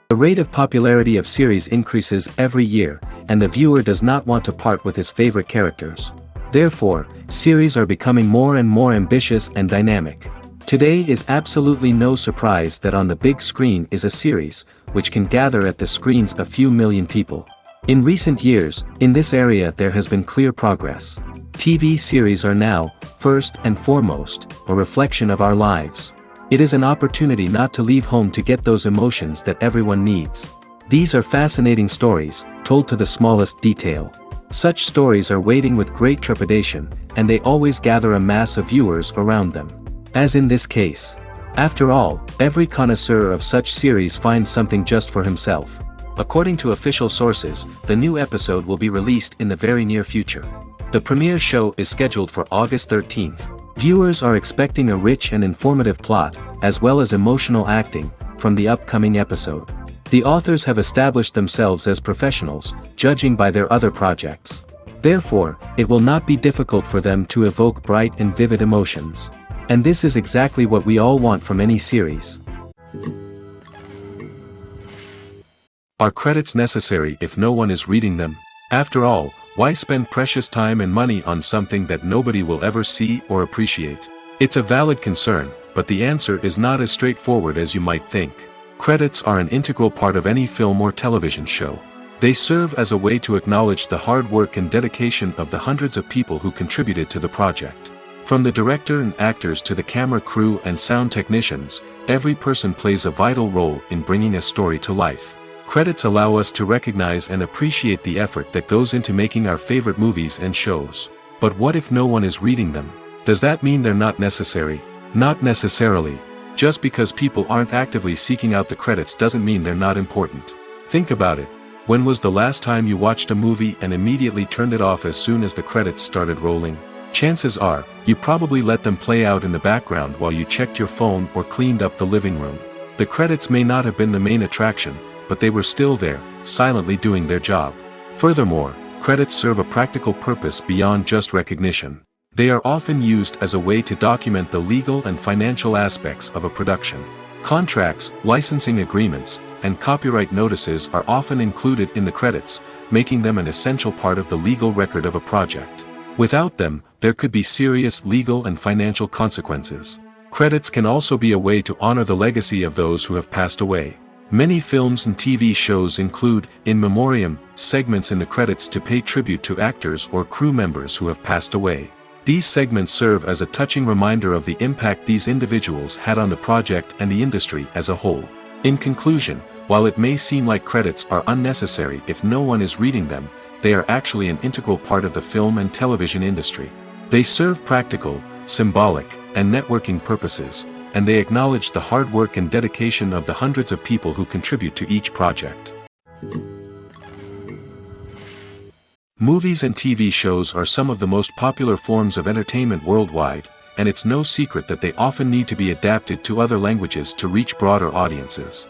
The rate of popularity of series increases every year, and the viewer does not want to part with his favorite characters. Therefore, series are becoming more and more ambitious and dynamic. Today is absolutely no surprise that on the big screen is a series, which can gather at the screens a few million people. In recent years, in this area there has been clear progress. TV series are now, first and foremost, a reflection of our lives. It is an opportunity not to leave home to get those emotions that everyone needs. These are fascinating stories, told to the smallest detail. Such stories are waiting with great trepidation, and they always gather a mass of viewers around them. As in this case. After all, every connoisseur of such series finds something just for himself. According to official sources, the new episode will be released in the very near future. The premiere show is scheduled for August 13th. Viewers are expecting a rich and informative plot, as well as emotional acting, from the upcoming episode. The authors have established themselves as professionals, judging by their other projects. Therefore, it will not be difficult for them to evoke bright and vivid emotions. And this is exactly what we all want from any series. Are credits necessary if no one is reading them? After all, why spend precious time and money on something that nobody will ever see or appreciate? It's a valid concern, but the answer is not as straightforward as you might think. Credits are an integral part of any film or television show. They serve as a way to acknowledge the hard work and dedication of the hundreds of people who contributed to the project. From the director and actors to the camera crew and sound technicians, every person plays a vital role in bringing a story to life. Credits allow us to recognize and appreciate the effort that goes into making our favorite movies and shows. But what if no one is reading them? Does that mean they're not necessary? Not necessarily. Just because people aren't actively seeking out the credits doesn't mean they're not important. Think about it. When was the last time you watched a movie and immediately turned it off as soon as the credits started rolling? Chances are, you probably let them play out in the background while you checked your phone or cleaned up the living room. The credits may not have been the main attraction, but they were still there, silently doing their job. Furthermore, credits serve a practical purpose beyond just recognition. They are often used as a way to document the legal and financial aspects of a production. Contracts, licensing agreements, and copyright notices are often included in the credits, making them an essential part of the legal record of a project. Without them, there could be serious legal and financial consequences. Credits can also be a way to honor the legacy of those who have passed away. Many films and TV shows include, in memoriam, segments in the credits to pay tribute to actors or crew members who have passed away. These segments serve as a touching reminder of the impact these individuals had on the project and the industry as a whole. In conclusion, while it may seem like credits are unnecessary if no one is reading them, they are actually an integral part of the film and television industry. They serve practical, symbolic, and networking purposes, and they acknowledge the hard work and dedication of the hundreds of people who contribute to each project. Movies and TV shows are some of the most popular forms of entertainment worldwide, and it's no secret that they often need to be adapted to other languages to reach broader audiences.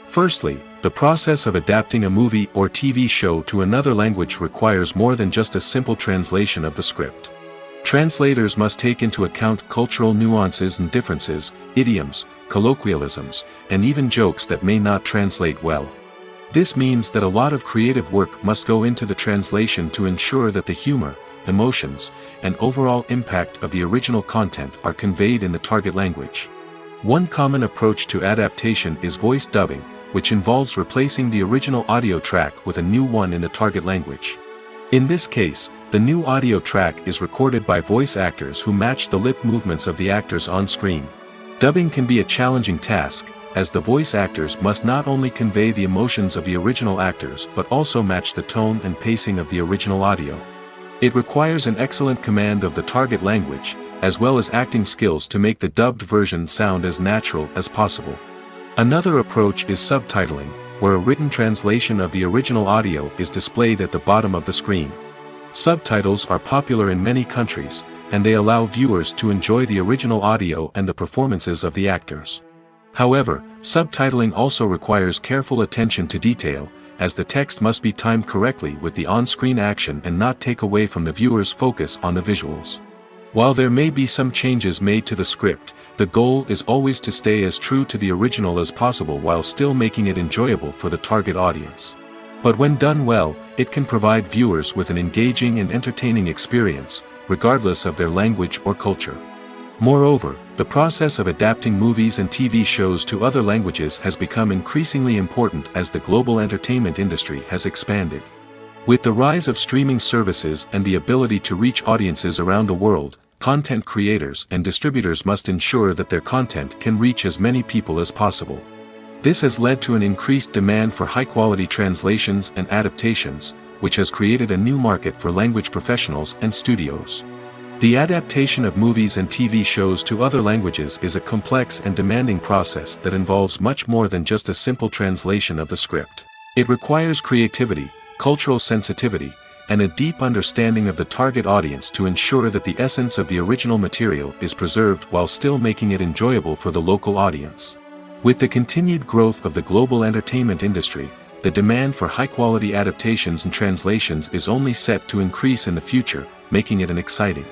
Firstly, the process of adapting a movie or TV show to another language requires more than just a simple translation of the script. Translators must take into account cultural nuances and differences, idioms, colloquialisms, and even jokes that may not translate well. This means that a lot of creative work must go into the translation to ensure that the humor, emotions, and overall impact of the original content are conveyed in the target language. One common approach to adaptation is voice dubbing, which involves replacing the original audio track with a new one in the target language. In this case, the new audio track is recorded by voice actors who match the lip movements of the actors on screen. Dubbing can be a challenging task, as the voice actors must not only convey the emotions of the original actors but also match the tone and pacing of the original audio. It requires an excellent command of the target language, as well as acting skills to make the dubbed version sound as natural as possible. Another approach is subtitling, where a written translation of the original audio is displayed at the bottom of the screen. Subtitles are popular in many countries, and they allow viewers to enjoy the original audio and the performances of the actors. However, subtitling also requires careful attention to detail, as the text must be timed correctly with the on-screen action and not take away from the viewer's focus on the visuals. While there may be some changes made to the script, the goal is always to stay as true to the original as possible while still making it enjoyable for the target audience. But when done well, it can provide viewers with an engaging and entertaining experience, regardless of their language or culture. Moreover, the process of adapting movies and TV shows to other languages has become increasingly important as the global entertainment industry has expanded. With the rise of streaming services and the ability to reach audiences around the world, content creators and distributors must ensure that their content can reach as many people as possible. This has led to an increased demand for high-quality translations and adaptations, which has created a new market for language professionals and studios. The adaptation of movies and TV shows to other languages is a complex and demanding process that involves much more than just a simple translation of the script. It requires creativity, cultural sensitivity, and a deep understanding of the target audience to ensure that the essence of the original material is preserved while still making it enjoyable for the local audience. With the continued growth of the global entertainment industry, the demand for high-quality adaptations and translations is only set to increase in the future, making it an exciting.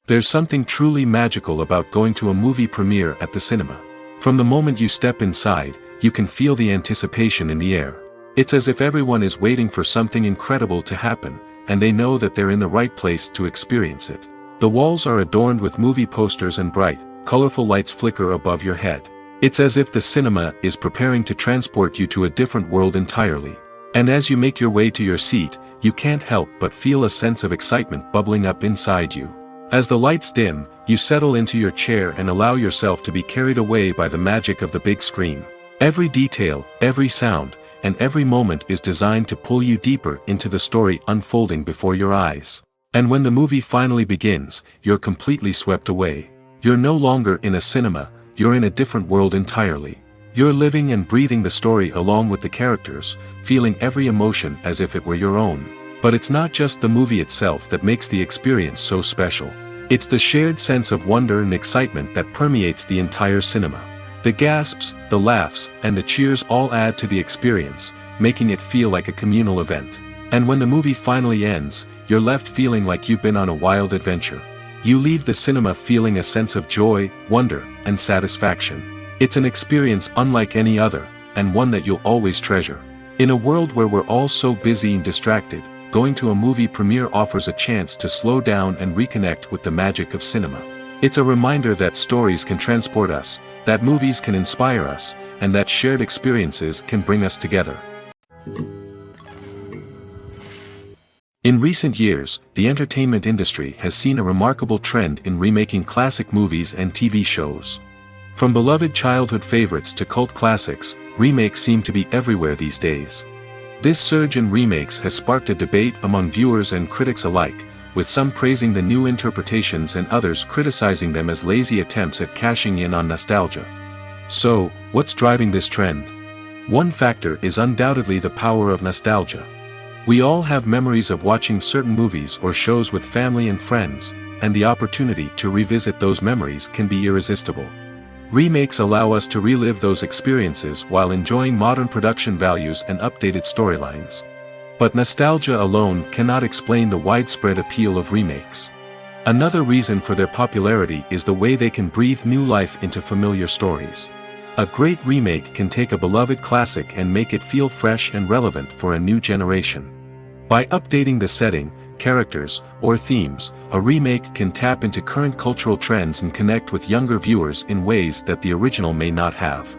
There's something truly magical about going to a movie premiere at the cinema. From the moment you step inside, you can feel the anticipation in the air. It's as if everyone is waiting for something incredible to happen, and they know that they're in the right place to experience it. The walls are adorned with movie posters and bright, colorful lights flicker above your head. It's as if the cinema is preparing to transport you to a different world entirely. And as you make your way to your seat, you can't help but feel a sense of excitement bubbling up inside you. As the lights dim, you settle into your chair and allow yourself to be carried away by the magic of the big screen. Every detail, every sound, and every moment is designed to pull you deeper into the story unfolding before your eyes. And when the movie finally begins, you're completely swept away. You're no longer in a cinema, you're in a different world entirely. You're living and breathing the story along with the characters, feeling every emotion as if it were your own. But it's not just the movie itself that makes the experience so special. It's the shared sense of wonder and excitement that permeates the entire cinema. The gasps, the laughs, and the cheers all add to the experience, making it feel like a communal event. And when the movie finally ends, you're left feeling like you've been on a wild adventure. You leave the cinema feeling a sense of joy, wonder, and satisfaction. It's an experience unlike any other, and one that you'll always treasure. In a world where we're all so busy and distracted, going to a movie premiere offers a chance to slow down and reconnect with the magic of cinema. It's a reminder that stories can transport us, that movies can inspire us, and that shared experiences can bring us together. In recent years, the entertainment industry has seen a remarkable trend in remaking classic movies and TV shows. From beloved childhood favorites to cult classics, remakes seem to be everywhere these days. This surge in remakes has sparked a debate among viewers and critics alike, with some praising the new interpretations and others criticizing them as lazy attempts at cashing in on nostalgia. So, what's driving this trend? One factor is undoubtedly the power of nostalgia. We all have memories of watching certain movies or shows with family and friends, and the opportunity to revisit those memories can be irresistible. Remakes allow us to relive those experiences while enjoying modern production values and updated storylines. But nostalgia alone cannot explain the widespread appeal of remakes. Another reason for their popularity is the way they can breathe new life into familiar stories. A great remake can take a beloved classic and make it feel fresh and relevant for a new generation. By updating the setting, characters, or themes, a remake can tap into current cultural trends and connect with younger viewers in ways that the original may not have.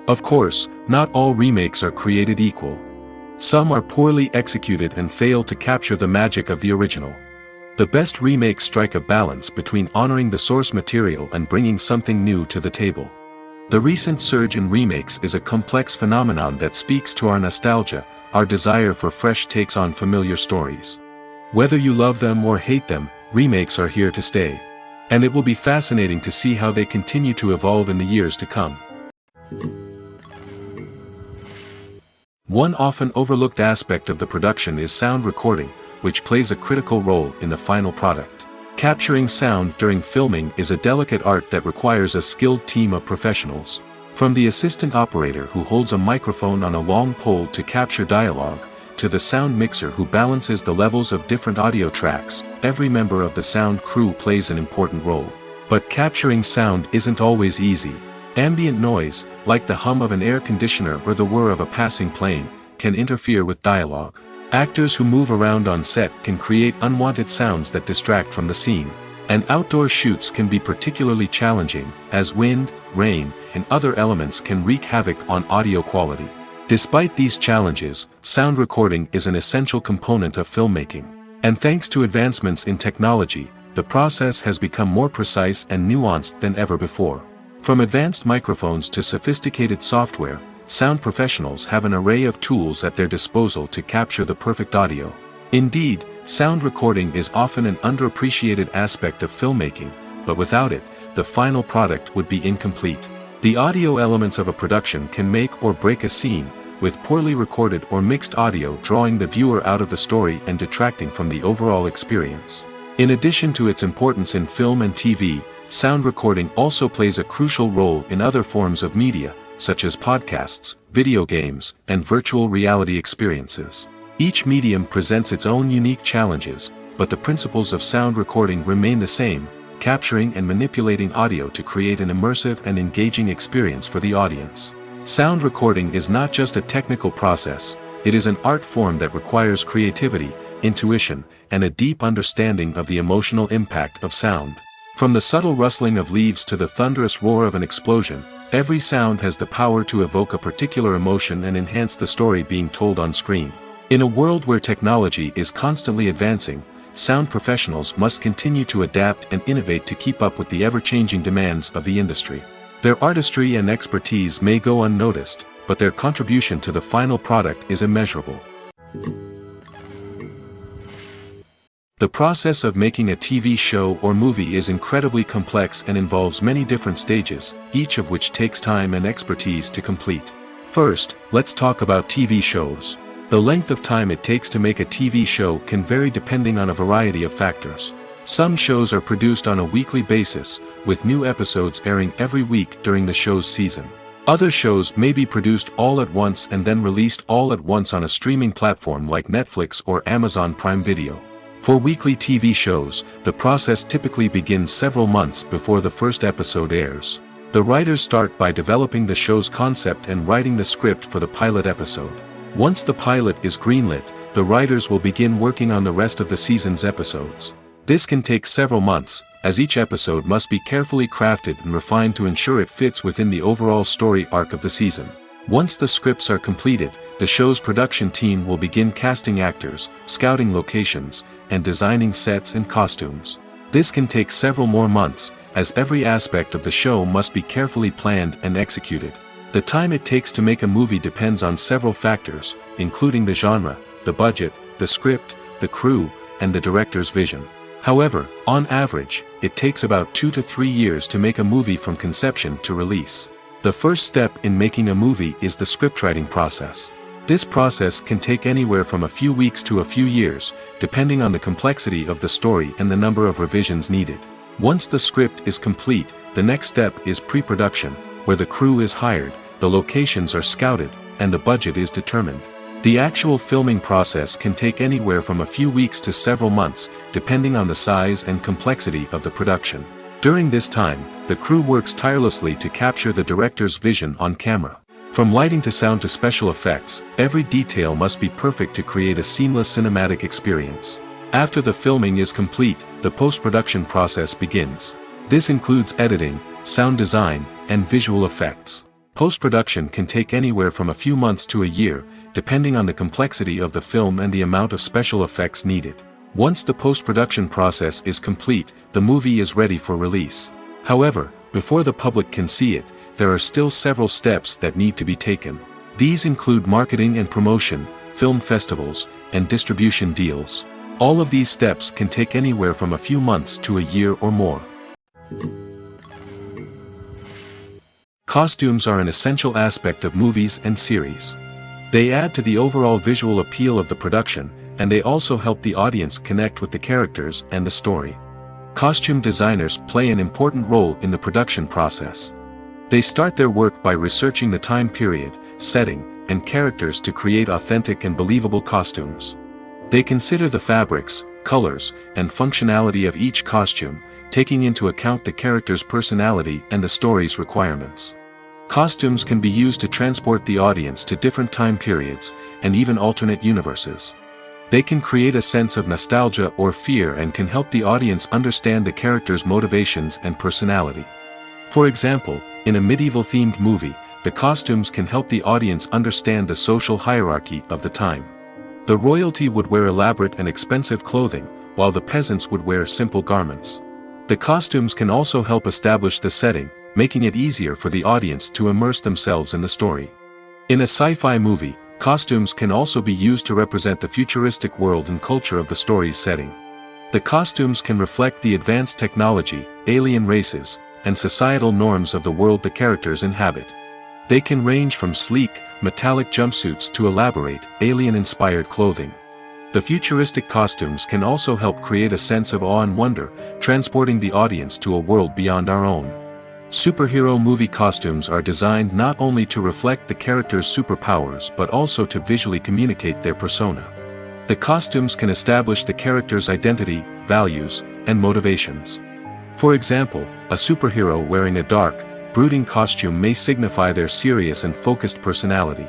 Of course, not all remakes are created equal. Some are poorly executed and fail to capture the magic of the original. The best remakes strike a balance between honoring the source material and bringing something new to the table. The recent surge in remakes is a complex phenomenon that speaks to our nostalgia, our desire for fresh takes on familiar stories. Whether you love them or hate them, remakes are here to stay. And it will be fascinating to see how they continue to evolve in the years to come. One often overlooked aspect of the production is sound recording, which plays a critical role in the final product. Capturing sound during filming is a delicate art that requires a skilled team of professionals. From the assistant operator who holds a microphone on a long pole to capture dialogue, to the sound mixer who balances the levels of different audio tracks, every member of the sound crew plays an important role. But capturing sound isn't always easy. Ambient noise, like the hum of an air conditioner or the whir of a passing plane, can interfere with dialogue. Actors who move around on set can create unwanted sounds that distract from the scene. And outdoor shoots can be particularly challenging, as wind, rain, and other elements can wreak havoc on audio quality. Despite these challenges, sound recording is an essential component of filmmaking. And thanks to advancements in technology, the process has become more precise and nuanced than ever before. From advanced microphones to sophisticated software, sound professionals have an array of tools at their disposal to capture the perfect audio. Indeed, sound recording is often an underappreciated aspect of filmmaking, but without it, the final product would be incomplete. The audio elements of a production can make or break a scene, with poorly recorded or mixed audio drawing the viewer out of the story and detracting from the overall experience. In addition to its importance in film and TV, sound recording also plays a crucial role in other forms of media, such as podcasts, video games, and virtual reality experiences. Each medium presents its own unique challenges, but the principles of sound recording remain the same: capturing and manipulating audio to create an immersive and engaging experience for the audience. Sound recording is not just a technical process, it is an art form that requires creativity, intuition, and a deep understanding of the emotional impact of sound. From the subtle rustling of leaves to the thunderous roar of an explosion, every sound has the power to evoke a particular emotion and enhance the story being told on screen. In a world where technology is constantly advancing, sound professionals must continue to adapt and innovate to keep up with the ever-changing demands of the industry. Their artistry and expertise may go unnoticed, but their contribution to the final product is immeasurable. The process of making a TV show or movie is incredibly complex and involves many different stages, each of which takes time and expertise to complete. First, let's talk about TV shows. The length of time it takes to make a TV show can vary depending on a variety of factors. Some shows are produced on a weekly basis, with new episodes airing every week during the show's season. Other shows may be produced all at once and then released all at once on a streaming platform like Netflix or Amazon Prime Video. For weekly TV shows, the process typically begins several months before the first episode airs. The writers start by developing the show's concept and writing the script for the pilot episode. Once the pilot is greenlit, the writers will begin working on the rest of the season's episodes. This can take several months, as each episode must be carefully crafted and refined to ensure it fits within the overall story arc of the season. Once the scripts are completed, the show's production team will begin casting actors, scouting locations, and designing sets and costumes. This can take several more months, as every aspect of the show must be carefully planned and executed. The time it takes to make a movie depends on several factors, including the genre, the budget, the script, the crew, and the director's vision. However, on average, it takes about 2 to 3 years to make a movie from conception to release. The first step in making a movie is the scriptwriting process. This process can take anywhere from a few weeks to a few years, depending on the complexity of the story and the number of revisions needed. Once the script is complete, the next step is pre-production, where the crew is hired, the locations are scouted, and the budget is determined. The actual filming process can take anywhere from a few weeks to several months, depending on the size and complexity of the production. During this time, the crew works tirelessly to capture the director's vision on camera. From lighting to sound to special effects, every detail must be perfect to create a seamless cinematic experience. After the filming is complete, the post-production process begins. This includes editing, sound design, and visual effects. Post-production can take anywhere from a few months to a year, depending on the complexity of the film and the amount of special effects needed. Once the post-production process is complete, the movie is ready for release. However, before the public can see it, there are still several steps that need to be taken. These include marketing and promotion, film festivals, and distribution deals. All of these steps can take anywhere from a few months to a year or more. Costumes are an essential aspect of movies and series. They add to the overall visual appeal of the production, and they also help the audience connect with the characters and the story. Costume designers play an important role in the production process. They start their work by researching the time period, setting, and characters to create authentic and believable costumes. They consider the fabrics, colors, and functionality of each costume, taking into account the character's personality and the story's requirements. Costumes can be used to transport the audience to different time periods, and even alternate universes. They can create a sense of nostalgia or fear and can help the audience understand the character's motivations and personality. For example, in a medieval-themed movie, the costumes can help the audience understand the social hierarchy of the time. The royalty would wear elaborate and expensive clothing, while the peasants would wear simple garments. The costumes can also help establish the setting, making it easier for the audience to immerse themselves in the story. In a sci-fi movie, costumes can also be used to represent the futuristic world and culture of the story's setting. The costumes can reflect the advanced technology, alien races, and societal norms of the world the characters inhabit. They can range from sleek, metallic jumpsuits to elaborate, alien-inspired clothing. The futuristic costumes can also help create a sense of awe and wonder, transporting the audience to a world beyond our own. Superhero movie costumes are designed not only to reflect the character's superpowers but also to visually communicate their persona. The costumes can establish the character's identity, values, and motivations. For example, a superhero wearing a dark, brooding costume may signify their serious and focused personality.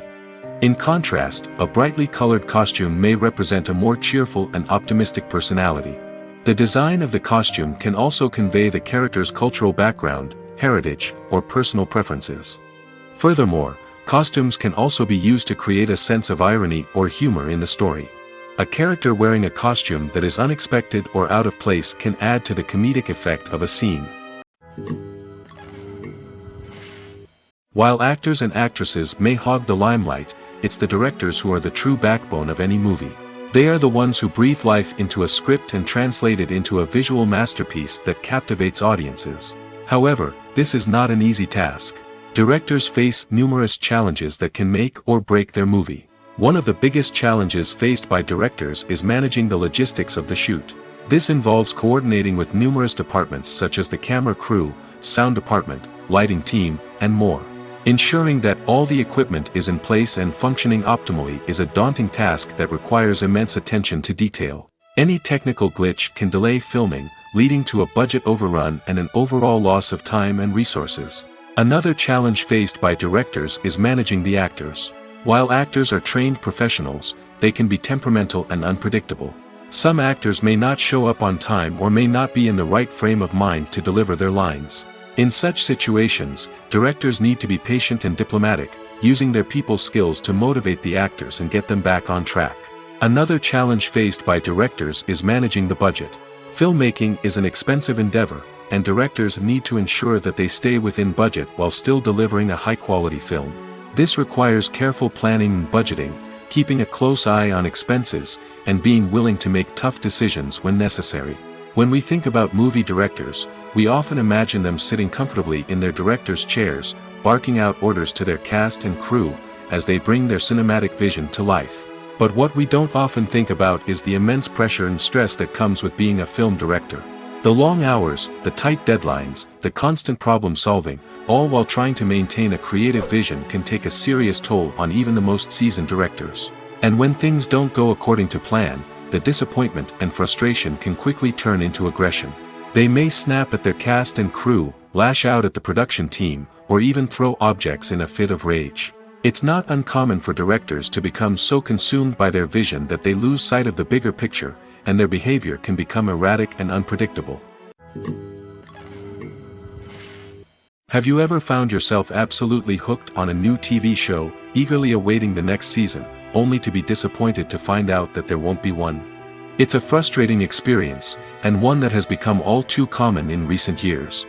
In contrast, a brightly colored costume may represent a more cheerful and optimistic personality. The design of the costume can also convey the character's cultural background, heritage, or personal preferences. Furthermore, costumes can also be used to create a sense of irony or humor in the story. A character wearing a costume that is unexpected or out of place can add to the comedic effect of a scene. While actors and actresses may hog the limelight, it's the directors who are the true backbone of any movie. They are the ones who breathe life into a script and translate it into a visual masterpiece that captivates audiences. However, this is not an easy task. Directors face numerous challenges that can make or break their movie. One of the biggest challenges faced by directors is managing the logistics of the shoot. This involves coordinating with numerous departments such as the camera crew, sound department, lighting team, and more. Ensuring that all the equipment is in place and functioning optimally is a daunting task that requires immense attention to detail. Any technical glitch can delay filming, leading to a budget overrun and an overall loss of time and resources. Another challenge faced by directors is managing the actors. While actors are trained professionals, they can be temperamental and unpredictable. Some actors may not show up on time or may not be in the right frame of mind to deliver their lines. In such situations, directors need to be patient and diplomatic, using their people skills to motivate the actors and get them back on track. Another challenge faced by directors is managing the budget. Filmmaking is an expensive endeavor, and directors need to ensure that they stay within budget while still delivering a high-quality film. This requires careful planning and budgeting, keeping a close eye on expenses, and being willing to make tough decisions when necessary. When we think about movie directors, we often imagine them sitting comfortably in their director's chairs, barking out orders to their cast and crew, as they bring their cinematic vision to life. But what we don't often think about is the immense pressure and stress that comes with being a film director. The long hours, the tight deadlines, the constant problem solving, all while trying to maintain a creative vision can take a serious toll on even the most seasoned directors. And when things don't go according to plan, the disappointment and frustration can quickly turn into aggression. They may snap at their cast and crew, lash out at the production team, or even throw objects in a fit of rage. It's not uncommon for directors to become so consumed by their vision that they lose sight of the bigger picture, and their behavior can become erratic and unpredictable. Have you ever found yourself absolutely hooked on a new TV show, eagerly awaiting the next season, only to be disappointed to find out that there won't be one? It's a frustrating experience, and one that has become all too common in recent years.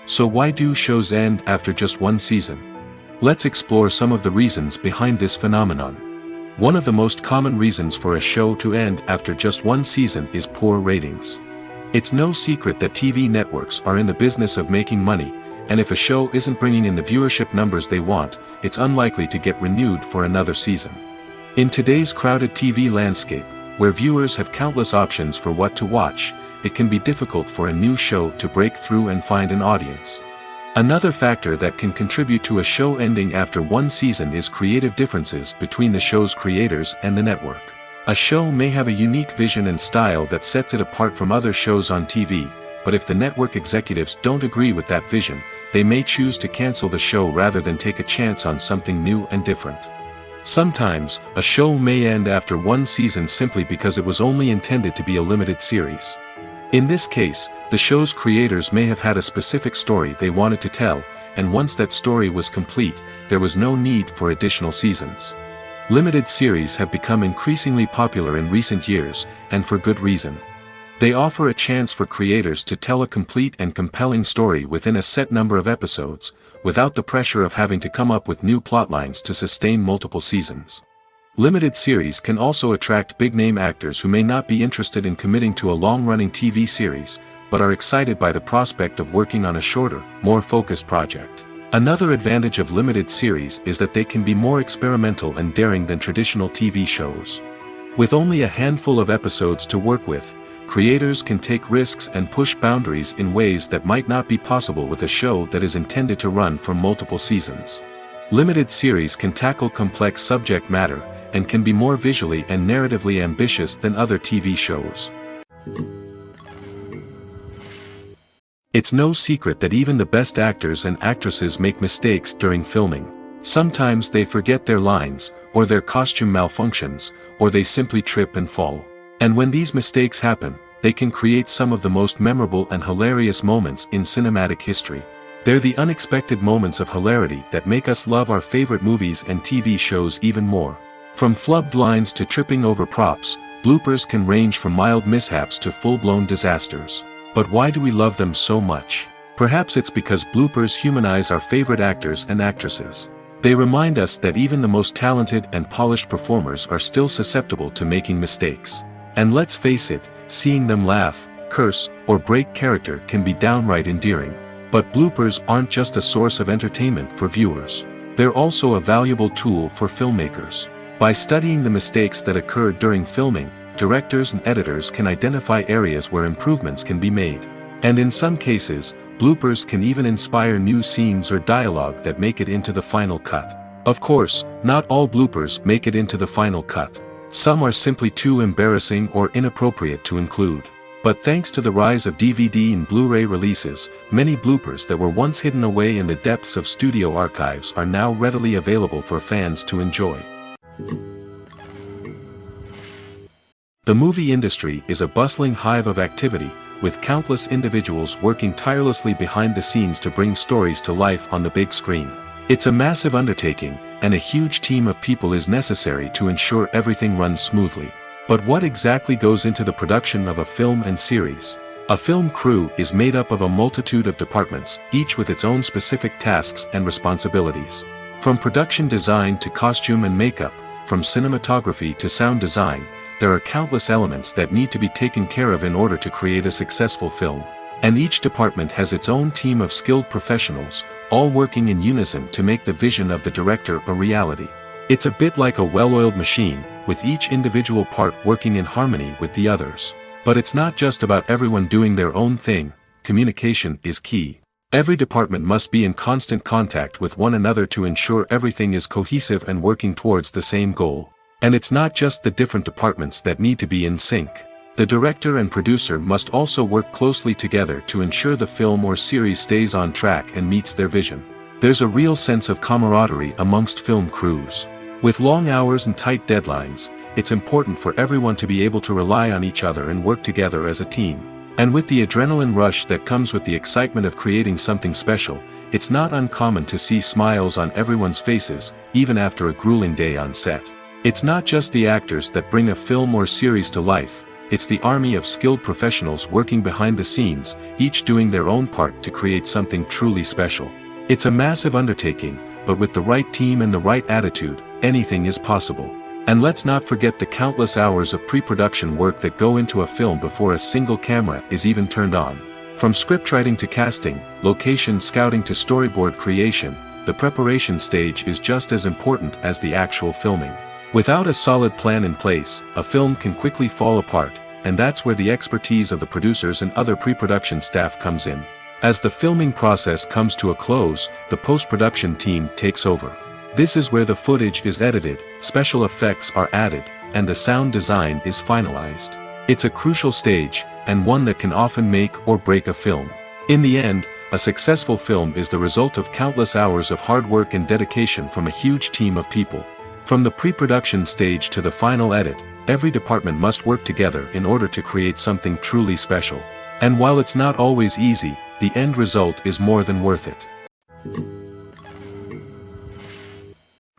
So why do shows end after just one season? Let's explore some of the reasons behind this phenomenon. One of the most common reasons for a show to end after just one season is poor ratings. It's no secret that TV networks are in the business of making money, and if a show isn't bringing in the viewership numbers they want, it's unlikely to get renewed for another season. In today's crowded TV landscape, where viewers have countless options for what to watch, it can be difficult for a new show to break through and find an audience. Another factor that can contribute to a show ending after one season is creative differences between the show's creators and the network. A show may have a unique vision and style that sets it apart from other shows on TV, but if the network executives don't agree with that vision, they may choose to cancel the show rather than take a chance on something new and different. Sometimes, a show may end after one season simply because it was only intended to be a limited series. In this case, the show's creators may have had a specific story they wanted to tell, and once that story was complete, there was no need for additional seasons. Limited series have become increasingly popular in recent years, and for good reason. They offer a chance for creators to tell a complete and compelling story within a set number of episodes, without the pressure of having to come up with new plotlines to sustain multiple seasons. Limited series can also attract big-name actors who may not be interested in committing to a long-running TV series, but are excited by the prospect of working on a shorter, more focused project. Another advantage of limited series is that they can be more experimental and daring than traditional TV shows. With only a handful of episodes to work with, creators can take risks and push boundaries in ways that might not be possible with a show that is intended to run for multiple seasons. Limited series can tackle complex subject matter, and can be more visually and narratively ambitious than other TV shows. It's no secret that even the best actors and actresses make mistakes during filming. Sometimes they forget their lines, or their costume malfunctions, or they simply trip and fall. And when these mistakes happen, they can create some of the most memorable and hilarious moments in cinematic history. They're the unexpected moments of hilarity that make us love our favorite movies and TV shows even more. From flubbed lines to tripping over props, bloopers can range from mild mishaps to full-blown disasters. But why do we love them so much? Perhaps it's because bloopers humanize our favorite actors and actresses. They remind us that even the most talented and polished performers are still susceptible to making mistakes. And let's face it, seeing them laugh, curse, or break character can be downright endearing. But bloopers aren't just a source of entertainment for viewers. They're also a valuable tool for filmmakers. By studying the mistakes that occurred during filming, directors and editors can identify areas where improvements can be made. And in some cases, bloopers can even inspire new scenes or dialogue that make it into the final cut. Of course, not all bloopers make it into the final cut. Some are simply too embarrassing or inappropriate to include. But thanks to the rise of DVD and Blu-ray releases, many bloopers that were once hidden away in the depths of studio archives are now readily available for fans to enjoy. The movie industry is a bustling hive of activity, with countless individuals working tirelessly behind the scenes to bring stories to life on the big screen. It's a massive undertaking, and a huge team of people is necessary to ensure everything runs smoothly. But what exactly goes into the production of a film and series? A film crew is made up of a multitude of departments, each with its own specific tasks and responsibilities. From production design to costume and makeup, from cinematography to sound design, there are countless elements that need to be taken care of in order to create a successful film. And each department has its own team of skilled professionals, all working in unison to make the vision of the director a reality. It's a bit like a well-oiled machine, with each individual part working in harmony with the others. But it's not just about everyone doing their own thing. Communication is key. Every department must be in constant contact with one another to ensure everything is cohesive and working towards the same goal. And it's not just the different departments that need to be in sync. The director and producer must also work closely together to ensure the film or series stays on track and meets their vision. There's a real sense of camaraderie amongst film crews. With long hours and tight deadlines, it's important for everyone to be able to rely on each other and work together as a team. And with the adrenaline rush that comes with the excitement of creating something special, it's not uncommon to see smiles on everyone's faces, even after a grueling day on set. It's not just the actors that bring a film or series to life, it's the army of skilled professionals working behind the scenes, each doing their own part to create something truly special. It's a massive undertaking, but with the right team and the right attitude, anything is possible. And let's not forget the countless hours of pre-production work that go into a film before a single camera is even turned on. From scriptwriting to casting, location scouting to storyboard creation, the preparation stage is just as important as the actual filming. Without a solid plan in place, a film can quickly fall apart, and that's where the expertise of the producers and other pre-production staff comes in. As the filming process comes to a close, the post-production team takes over. This is where the footage is edited, special effects are added, and the sound design is finalized. It's a crucial stage, and one that can often make or break a film. In the end, a successful film is the result of countless hours of hard work and dedication from a huge team of people. From the pre-production stage to the final edit, every department must work together in order to create something truly special. And while it's not always easy, the end result is more than worth it.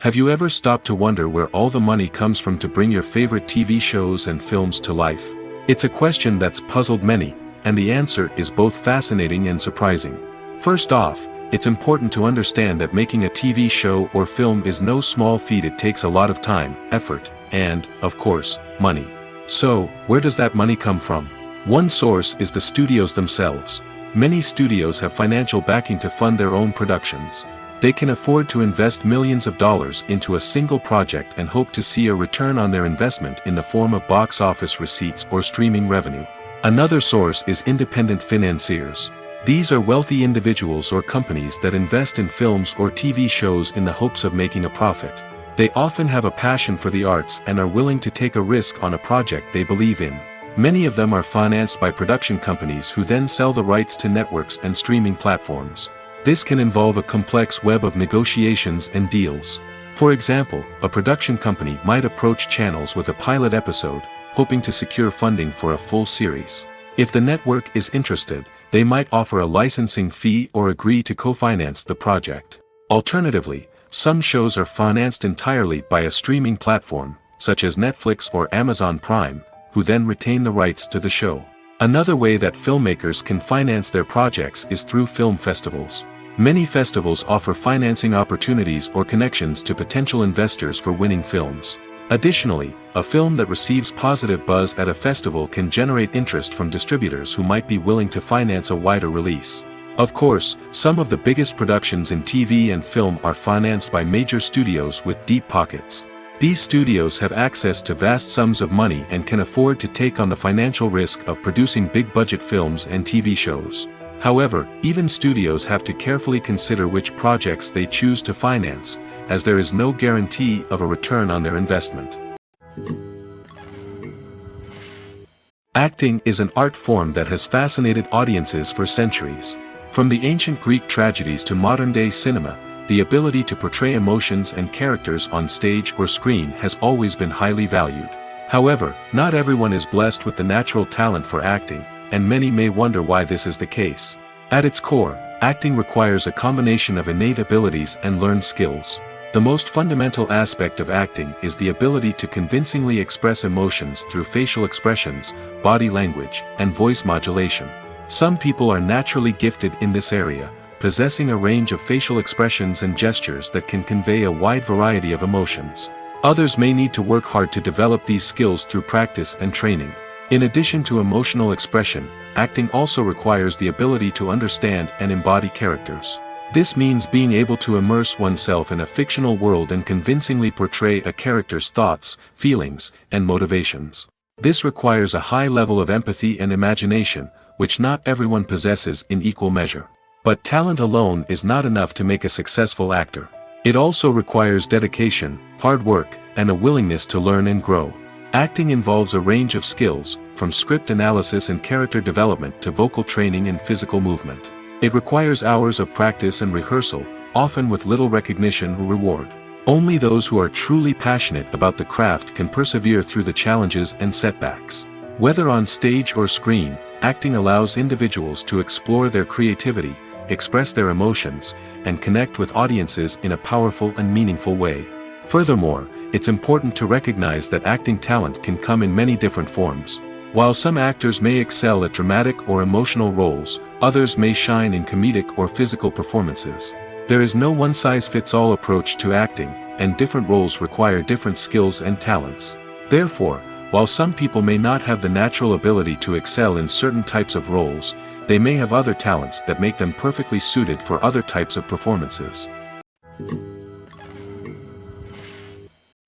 Have you ever stopped to wonder where all the money comes from to bring your favorite TV shows and films to life? It's a question that's puzzled many, and the answer is both fascinating and surprising. First off, it's important to understand that making a TV show or film is no small feat. It takes a lot of time, effort, and, of course, money. So, where does that money come from? One source is the studios themselves. Many studios have financial backing to fund their own productions. They can afford to invest millions of dollars into a single project and hope to see a return on their investment in the form of box office receipts or streaming revenue. Another source is independent financiers. These are wealthy individuals or companies that invest in films or TV shows in the hopes of making a profit. They often have a passion for the arts and are willing to take a risk on a project they believe in. Many of them are financed by production companies who then sell the rights to networks and streaming platforms. This can involve a complex web of negotiations and deals. For example, a production company might approach channels with a pilot episode, hoping to secure funding for a full series. If the network is interested, they might offer a licensing fee or agree to co-finance the project. Alternatively, some shows are financed entirely by a streaming platform, such as Netflix or Amazon Prime, who then retain the rights to the show. Another way that filmmakers can finance their projects is through film festivals. Many festivals offer financing opportunities or connections to potential investors for winning films. Additionally, a film that receives positive buzz at a festival can generate interest from distributors who might be willing to finance a wider release. Of course, some of the biggest productions in TV and film are financed by major studios with deep pockets. These studios have access to vast sums of money and can afford to take on the financial risk of producing big-budget films and TV shows. However, even studios have to carefully consider which projects they choose to finance, as there is no guarantee of a return on their investment. Acting is an art form that has fascinated audiences for centuries. From the ancient Greek tragedies to modern-day cinema, the ability to portray emotions and characters on stage or screen has always been highly valued. However, not everyone is blessed with the natural talent for acting, and many may wonder why this is the case. At its core, acting requires a combination of innate abilities and learned skills. The most fundamental aspect of acting is the ability to convincingly express emotions through facial expressions, body language, and voice modulation. Some people are naturally gifted in this area, possessing a range of facial expressions and gestures that can convey a wide variety of emotions. Others may need to work hard to develop these skills through practice and training. In addition to emotional expression, acting also requires the ability to understand and embody characters. This means being able to immerse oneself in a fictional world and convincingly portray a character's thoughts, feelings, and motivations. This requires a high level of empathy and imagination, which not everyone possesses in equal measure. But talent alone is not enough to make a successful actor. It also requires dedication, hard work, and a willingness to learn and grow. Acting involves a range of skills, from script analysis and character development to vocal training and physical movement. It requires hours of practice and rehearsal, often with little recognition or reward. Only those who are truly passionate about the craft can persevere through the challenges and setbacks. Whether on stage or screen, acting allows individuals to explore their creativity, express their emotions, and connect with audiences in a powerful and meaningful way. Furthermore, it's important to recognize that acting talent can come in many different forms. While some actors may excel at dramatic or emotional roles, others may shine in comedic or physical performances. There is no one-size-fits-all approach to acting, and different roles require different skills and talents. Therefore, while some people may not have the natural ability to excel in certain types of roles, they may have other talents that make them perfectly suited for other types of performances.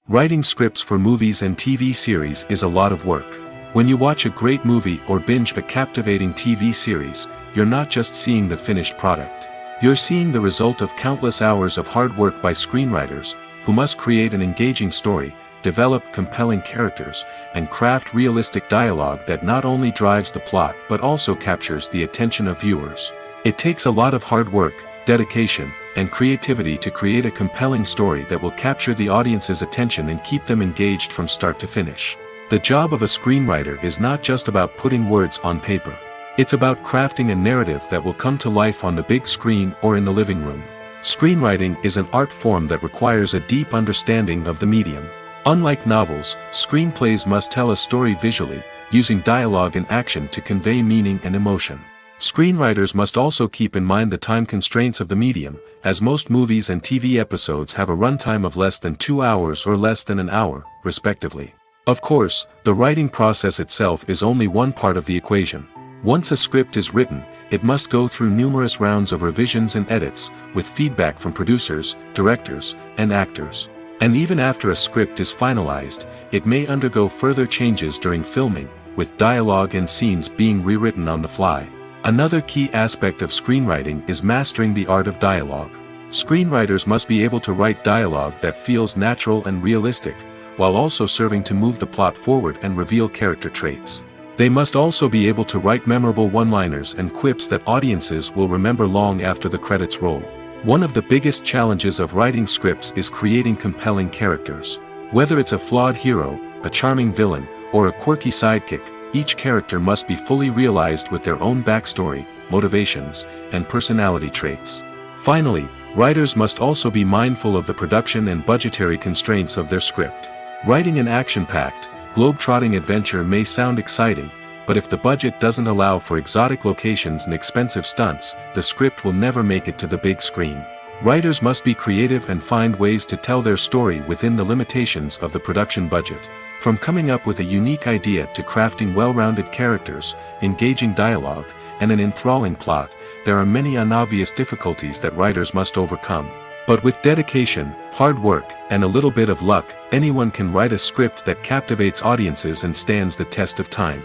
Writing scripts for movies and TV series is a lot of work. When you watch a great movie or binge a captivating TV series, you're not just seeing the finished product. You're seeing the result of countless hours of hard work by screenwriters, who must create an engaging story, develop compelling characters, and craft realistic dialogue that not only drives the plot but also captures the attention of viewers. It takes a lot of hard work, dedication, and creativity to create a compelling story that will capture the audience's attention and keep them engaged from start to finish. The job of a screenwriter is not just about putting words on paper. It's about crafting a narrative that will come to life on the big screen or in the living room. Screenwriting is an art form that requires a deep understanding of the medium. Unlike novels, screenplays must tell a story visually, using dialogue and action to convey meaning and emotion. Screenwriters must also keep in mind the time constraints of the medium, as most movies and TV episodes have a runtime of less than 2 hours or less than an hour, respectively. Of course, the writing process itself is only one part of the equation. Once a script is written, it must go through numerous rounds of revisions and edits, with feedback from producers, directors, and actors. And even after a script is finalized, it may undergo further changes during filming, with dialogue and scenes being rewritten on the fly. Another key aspect of screenwriting is mastering the art of dialogue. Screenwriters must be able to write dialogue that feels natural and realistic, while also serving to move the plot forward and reveal character traits. They must also be able to write memorable one-liners and quips that audiences will remember long after the credits roll. One of the biggest challenges of writing scripts is creating compelling characters. Whether it's a flawed hero, a charming villain, or a quirky sidekick, each character must be fully realized with their own backstory, motivations, and personality traits. Finally, writers must also be mindful of the production and budgetary constraints of their script. Writing an action-packed, globe-trotting adventure may sound exciting, but if the budget doesn't allow for exotic locations and expensive stunts, the script will never make it to the big screen. Writers must be creative and find ways to tell their story within the limitations of the production budget. From coming up with a unique idea to crafting well-rounded characters, engaging dialogue, and an enthralling plot, there are many unobvious difficulties that writers must overcome. But with dedication, hard work, and a little bit of luck, anyone can write a script that captivates audiences and stands the test of time.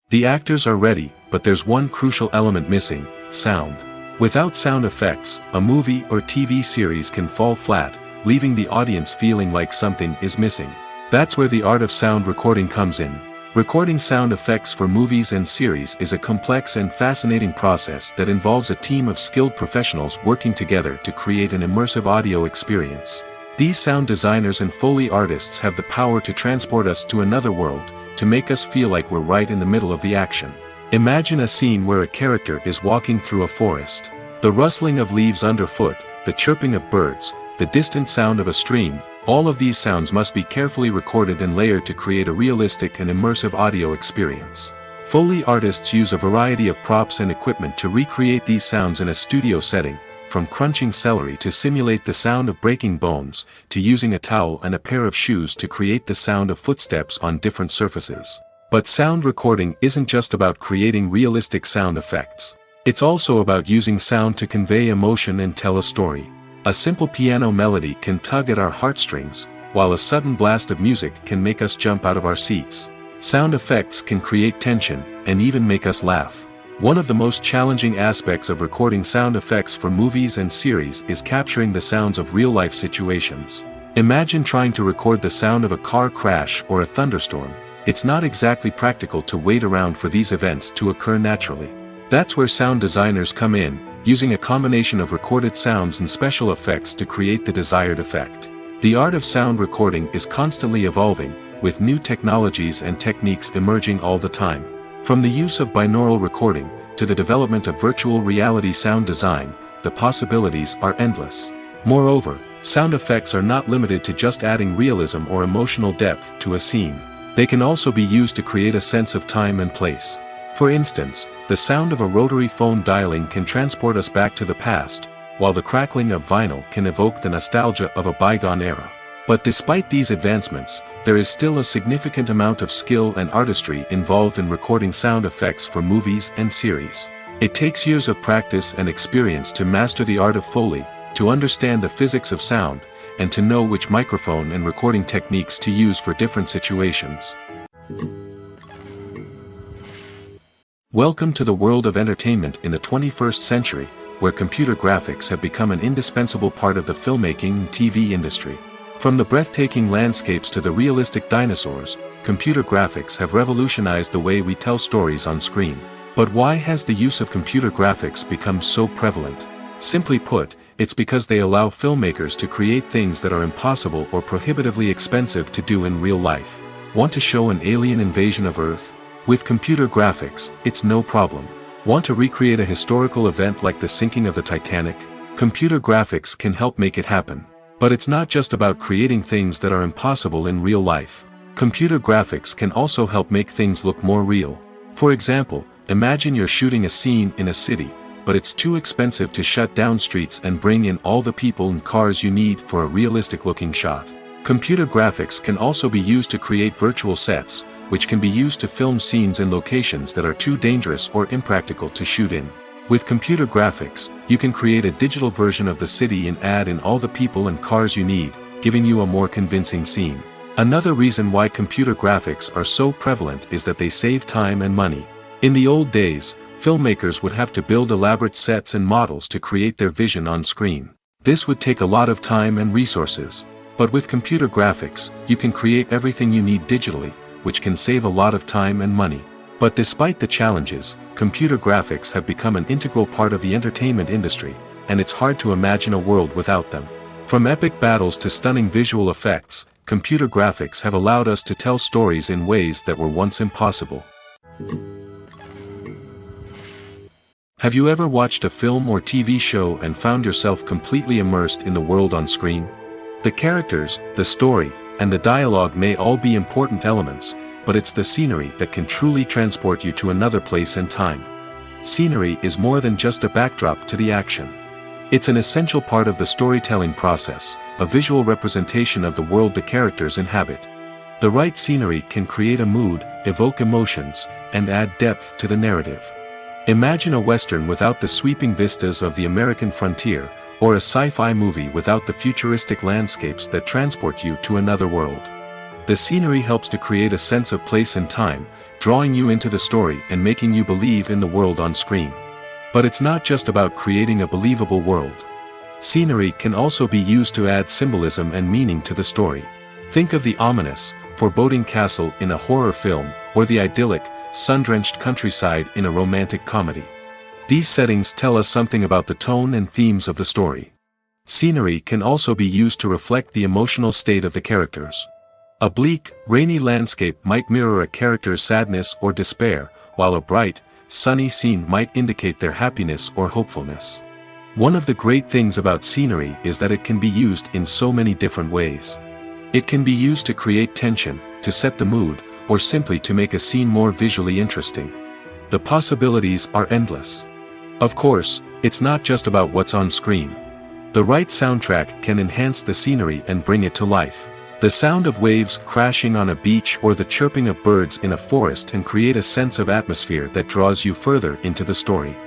The actors are ready, but there's one crucial element missing: sound. Without sound effects, a movie or TV series can fall flat, leaving the audience feeling like something is missing. That's where the art of sound recording comes in. Recording sound effects for movies and series is a complex and fascinating process that involves a team of skilled professionals working together to create an immersive audio experience. These sound designers and Foley artists have the power to transport us to another world, to make us feel like we're right in the middle of the action. Imagine a scene where a character is walking through a forest. The rustling of leaves underfoot, the chirping of birds, the distant sound of a stream, all of these sounds must be carefully recorded and layered to create a realistic and immersive audio experience. Foley artists use a variety of props and equipment to recreate these sounds in a studio setting, from crunching celery to simulate the sound of breaking bones, to using a towel and a pair of shoes to create the sound of footsteps on different surfaces. But sound recording isn't just about creating realistic sound effects. It's also about using sound to convey emotion and tell a story. A simple piano melody can tug at our heartstrings, while a sudden blast of music can make us jump out of our seats. Sound effects can create tension, and even make us laugh. One of the most challenging aspects of recording sound effects for movies and series is capturing the sounds of real-life situations. Imagine trying to record the sound of a car crash or a thunderstorm. It's not exactly practical to wait around for these events to occur naturally. That's where sound designers come in, using a combination of recorded sounds and special effects to create the desired effect. The art of sound recording is constantly evolving, with new technologies and techniques emerging all the time. From the use of binaural recording, to the development of virtual reality sound design, the possibilities are endless. Moreover, sound effects are not limited to just adding realism or emotional depth to a scene. They can also be used to create a sense of time and place. For instance, the sound of a rotary phone dialing can transport us back to the past, while the crackling of vinyl can evoke the nostalgia of a bygone era. But despite these advancements, there is still a significant amount of skill and artistry involved in recording sound effects for movies and series. It takes years of practice and experience to master the art of Foley, to understand the physics of sound, and to know which microphone and recording techniques to use for different situations. Welcome to the world of entertainment in the 21st century, where computer graphics have become an indispensable part of the filmmaking and TV industry. From the breathtaking landscapes to the realistic dinosaurs, computer graphics have revolutionized the way we tell stories on screen. But why has the use of computer graphics become so prevalent? Simply put, it's because they allow filmmakers to create things that are impossible or prohibitively expensive to do in real life. Want to show an alien invasion of Earth? With computer graphics, it's no problem. Want to recreate a historical event like the sinking of the Titanic? Computer graphics can help make it happen. But it's not just about creating things that are impossible in real life. Computer graphics can also help make things look more real. For example, imagine you're shooting a scene in a city, but it's too expensive to shut down streets and bring in all the people and cars you need for a realistic-looking shot. Computer graphics can also be used to create virtual sets, which can be used to film scenes in locations that are too dangerous or impractical to shoot in. With computer graphics, you can create a digital version of the city and add in all the people and cars you need, giving you a more convincing scene. Another reason why computer graphics are so prevalent is that they save time and money. In the old days, filmmakers would have to build elaborate sets and models to create their vision on screen. This would take a lot of time and resources. But with computer graphics, you can create everything you need digitally, which can save a lot of time and money. But despite the challenges, computer graphics have become an integral part of the entertainment industry, and it's hard to imagine a world without them. From epic battles to stunning visual effects, computer graphics have allowed us to tell stories in ways that were once impossible. Have you ever watched a film or TV show and found yourself completely immersed in the world on screen? The characters, the story, and the dialogue may all be important elements, but it's the scenery that can truly transport you to another place and time. Scenery is more than just a backdrop to the action. It's an essential part of the storytelling process, a visual representation of the world the characters inhabit. The right scenery can create a mood, evoke emotions, and add depth to the narrative. Imagine a Western without the sweeping vistas of the American frontier, or a sci-fi movie without the futuristic landscapes that transport you to another world. The scenery helps to create a sense of place and time, drawing you into the story and making you believe in the world on screen. But it's not just about creating a believable world. Scenery can also be used to add symbolism and meaning to the story. Think of the ominous, foreboding castle in a horror film, or the idyllic, sun-drenched countryside in a romantic comedy. These settings tell us something about the tone and themes of the story. Scenery can also be used to reflect the emotional state of the characters. A bleak, rainy landscape might mirror a character's sadness or despair, while a bright, sunny scene might indicate their happiness or hopefulness. One of the great things about scenery is that it can be used in so many different ways. It can be used to create tension, to set the mood, or simply to make a scene more visually interesting. The possibilities are endless. Of course, it's not just about what's on screen. The right soundtrack can enhance the scenery and bring it to life. The sound of waves crashing on a beach or the chirping of birds in a forest can create a sense of atmosphere that draws you further into the story.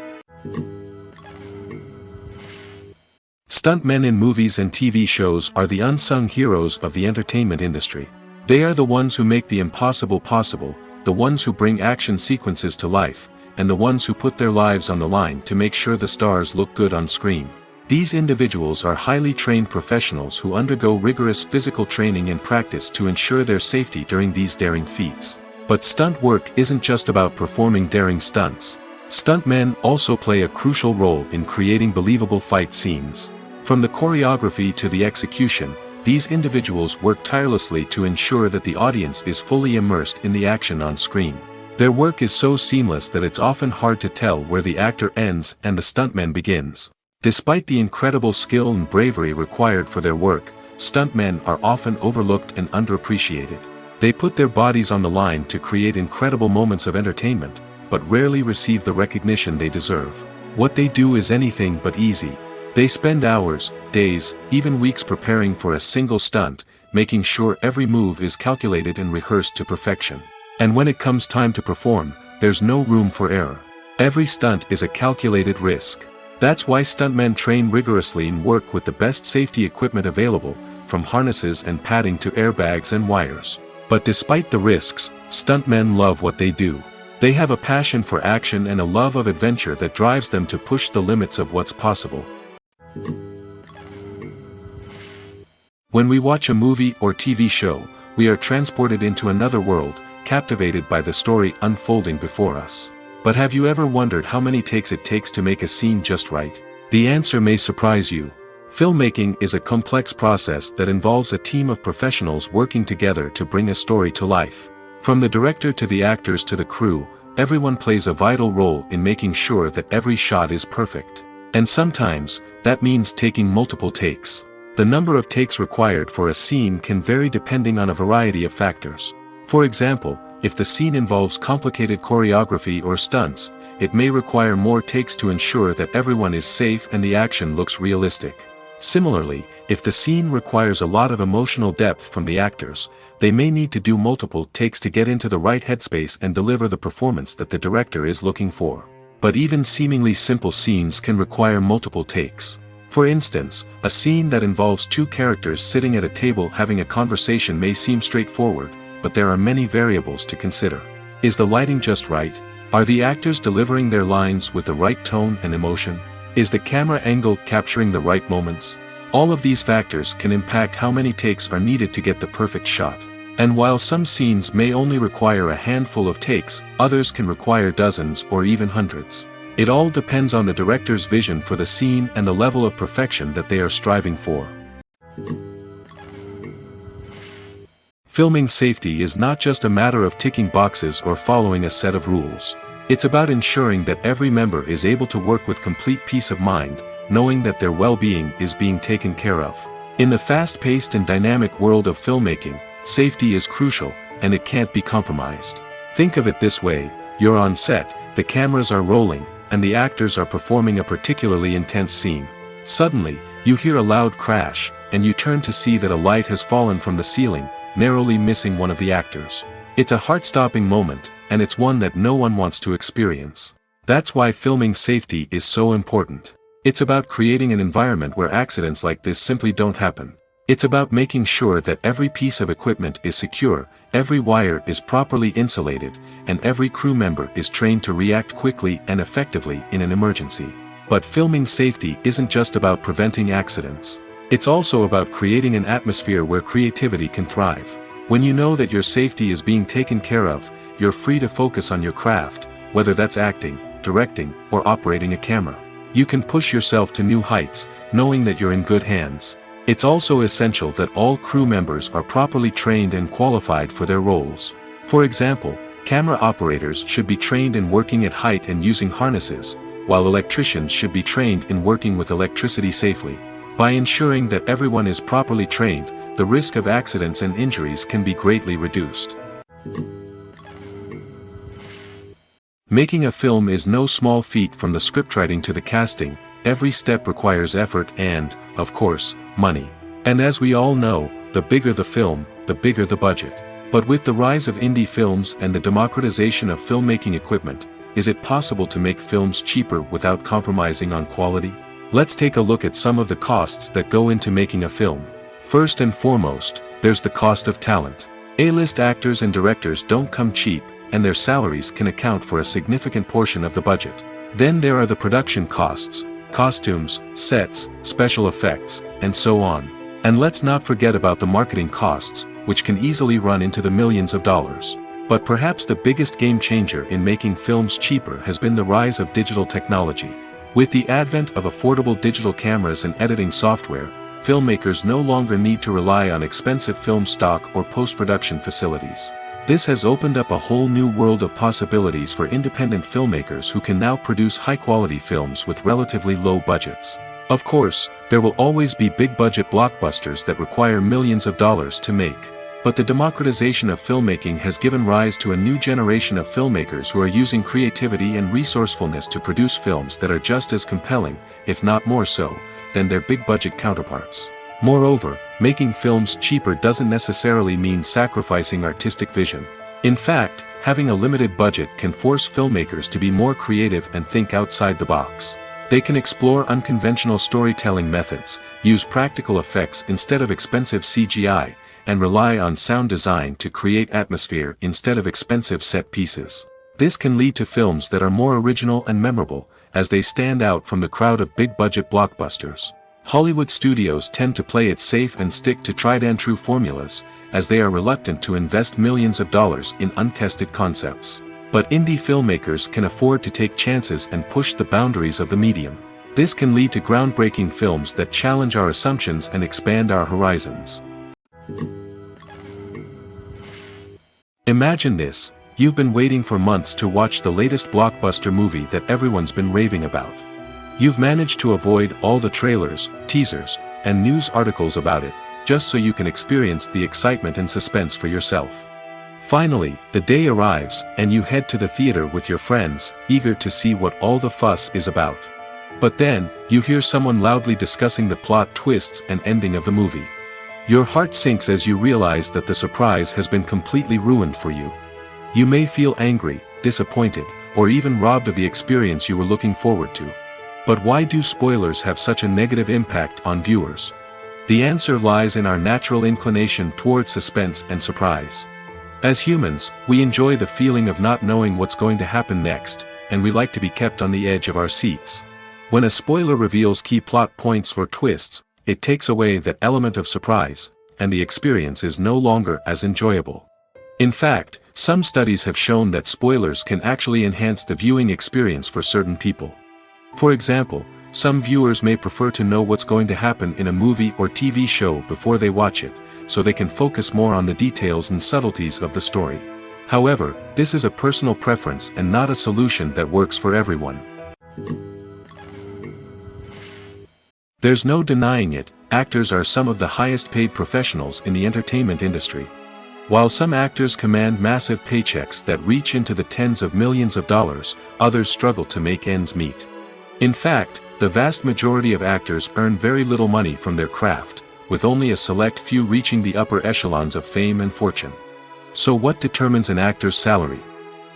Stuntmen in movies and TV shows are the unsung heroes of the entertainment industry. They are the ones who make the impossible possible, the ones who bring action sequences to life, and the ones who put their lives on the line to make sure the stars look good on screen. These individuals are highly trained professionals who undergo rigorous physical training and practice to ensure their safety during these daring feats. But stunt work isn't just about performing daring stunts. Stuntmen also play a crucial role in creating believable fight scenes. From the choreography to the execution, these individuals work tirelessly to ensure that the audience is fully immersed in the action on screen. Their work is so seamless that it's often hard to tell where the actor ends and the stuntman begins. Despite the incredible skill and bravery required for their work, stuntmen are often overlooked and underappreciated. They put their bodies on the line to create incredible moments of entertainment, but rarely receive the recognition they deserve. What they do is anything but easy. They spend hours, days, even weeks preparing for a single stunt, making sure every move is calculated and rehearsed to perfection. And when it comes time to perform, there's no room for error. Every stunt is a calculated risk. That's why stuntmen train rigorously and work with the best safety equipment available, from harnesses and padding to airbags and wires. But despite the risks, stuntmen love what they do. They have a passion for action and a love of adventure that drives them to push the limits of what's possible. When we watch a movie or TV show, we are transported into another world, captivated by the story unfolding before us. But have you ever wondered how many takes it takes to make a scene just right? The answer may surprise you. Filmmaking is a complex process that involves a team of professionals working together to bring a story to life. From the director to the actors to the crew, everyone plays a vital role in making sure that every shot is perfect. And sometimes, that means taking multiple takes. The number of takes required for a scene can vary depending on a variety of factors. For example, if the scene involves complicated choreography or stunts, it may require more takes to ensure that everyone is safe and the action looks realistic. Similarly, if the scene requires a lot of emotional depth from the actors, they may need to do multiple takes to get into the right headspace and deliver the performance that the director is looking for. But even seemingly simple scenes can require multiple takes. For instance, a scene that involves two characters sitting at a table having a conversation may seem straightforward, but there are many variables to consider. Is the lighting just right? Are the actors delivering their lines with the right tone and emotion? Is the camera angle capturing the right moments? All of these factors can impact how many takes are needed to get the perfect shot. And while some scenes may only require a handful of takes, others can require dozens or even hundreds. It all depends on the director's vision for the scene and the level of perfection that they are striving for. Filming safety is not just a matter of ticking boxes or following a set of rules. It's about ensuring that every member is able to work with complete peace of mind, knowing that their well-being is being taken care of. In the fast-paced and dynamic world of filmmaking, safety is crucial, and it can't be compromised. Think of it this way: you're on set, the cameras are rolling, and the actors are performing a particularly intense scene. Suddenly, you hear a loud crash, and you turn to see that a light has fallen from the ceiling, narrowly missing one of the actors. It's a heart-stopping moment, and it's one that no one wants to experience. That's why filming safety is so important. It's about creating an environment where accidents like this simply don't happen. It's about making sure that every piece of equipment is secure, every wire is properly insulated, and every crew member is trained to react quickly and effectively in an emergency. But filming safety isn't just about preventing accidents. It's also about creating an atmosphere where creativity can thrive. When you know that your safety is being taken care of, you're free to focus on your craft, whether that's acting, directing, or operating a camera. You can push yourself to new heights, knowing that you're in good hands. It's also essential that all crew members are properly trained and qualified for their roles. For example, camera operators should be trained in working at height and using harnesses, while electricians should be trained in working with electricity safely. By ensuring that everyone is properly trained, the risk of accidents and injuries can be greatly reduced. Making a film is no small feat. From the scriptwriting to the casting, every step requires effort and, of course, money. And as we all know, the bigger the film, the bigger the budget. But with the rise of indie films and the democratization of filmmaking equipment, is it possible to make films cheaper without compromising on quality? Let's take a look at some of the costs that go into making a film. First and foremost, there's the cost of talent. A-list actors and directors don't come cheap, and their salaries can account for a significant portion of the budget. Then there are the production costs, costumes, sets, special effects, and so on. And let's not forget about the marketing costs, which can easily run into the millions of dollars. But perhaps the biggest game changer in making films cheaper has been the rise of digital technology. With the advent of affordable digital cameras and editing software, filmmakers no longer need to rely on expensive film stock or post-production facilities. This has opened up a whole new world of possibilities for independent filmmakers who can now produce high-quality films with relatively low budgets. Of course, there will always be big-budget blockbusters that require millions of dollars to make. But the democratization of filmmaking has given rise to a new generation of filmmakers who are using creativity and resourcefulness to produce films that are just as compelling, if not more so, than their big-budget counterparts. Moreover, making films cheaper doesn't necessarily mean sacrificing artistic vision. In fact, having a limited budget can force filmmakers to be more creative and think outside the box. They can explore unconventional storytelling methods, use practical effects instead of expensive CGI, and rely on sound design to create atmosphere instead of expensive set pieces. This can lead to films that are more original and memorable, as they stand out from the crowd of big-budget blockbusters. Hollywood studios tend to play it safe and stick to tried-and-true formulas, as they are reluctant to invest millions of dollars in untested concepts. But indie filmmakers can afford to take chances and push the boundaries of the medium. This can lead to groundbreaking films that challenge our assumptions and expand our horizons. Imagine this: you've been waiting for months to watch the latest blockbuster movie that everyone's been raving about. You've managed to avoid all the trailers, teasers, and news articles about it, just so you can experience the excitement and suspense for yourself. Finally, the day arrives, and you head to the theater with your friends, eager to see what all the fuss is about. But then, you hear someone loudly discussing the plot twists and ending of the movie. Your heart sinks as you realize that the surprise has been completely ruined for you. You may feel angry, disappointed, or even robbed of the experience you were looking forward to. But why do spoilers have such a negative impact on viewers? The answer lies in our natural inclination towards suspense and surprise. As humans, we enjoy the feeling of not knowing what's going to happen next, and we like to be kept on the edge of our seats. When a spoiler reveals key plot points or twists, it takes away that element of surprise, and the experience is no longer as enjoyable. In fact, some studies have shown that spoilers can actually enhance the viewing experience for certain people. For example, some viewers may prefer to know what's going to happen in a movie or TV show before they watch it, so they can focus more on the details and subtleties of the story. However, this is a personal preference and not a solution that works for everyone. There's no denying it, actors are some of the highest paid professionals in the entertainment industry. While some actors command massive paychecks that reach into the tens of millions of dollars, others struggle to make ends meet. In fact, the vast majority of actors earn very little money from their craft, with only a select few reaching the upper echelons of fame and fortune. So what determines an actor's salary?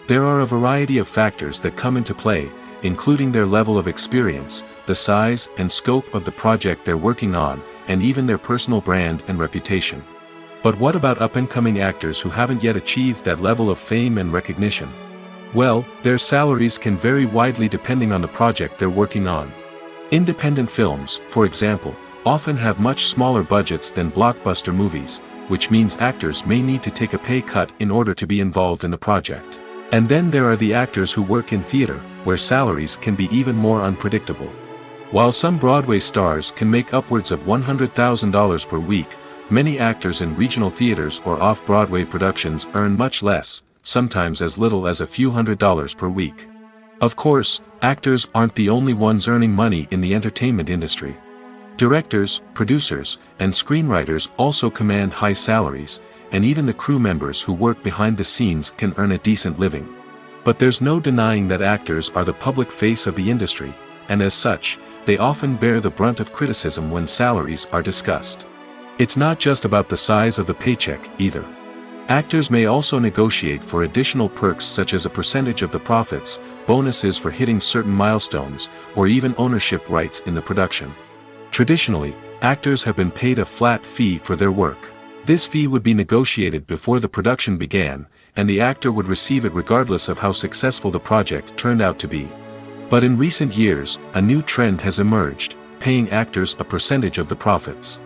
There are a variety of factors that come into play, including their level of experience, the size and scope of the project they're working on, and even their personal brand and reputation. But what about up-and-coming actors who haven't yet achieved that level of fame and recognition? Well, their salaries can vary widely depending on the project they're working on. Independent films, for example, often have much smaller budgets than blockbuster movies, which means actors may need to take a pay cut in order to be involved in the project. And then there are the actors who work in theater, where salaries can be even more unpredictable. While some Broadway stars can make upwards of $100,000 per week, many actors in regional theaters or off-Broadway productions earn much less, sometimes as little as a few $100s per week. Of course, actors aren't the only ones earning money in the entertainment industry. Directors, producers, and screenwriters also command high salaries, and even the crew members who work behind the scenes can earn a decent living. But there's no denying that actors are the public face of the industry, and as such, they often bear the brunt of criticism when salaries are discussed. It's not just about the size of the paycheck, either. Actors may also negotiate for additional perks such as a percentage of the profits, bonuses for hitting certain milestones, or even ownership rights in the production. Traditionally, actors have been paid a flat fee for their work. This fee would be negotiated before the production began, and the actor would receive it regardless of how successful the project turned out to be. But in recent years, a new trend has emerged, paying actors a percentage of the profits.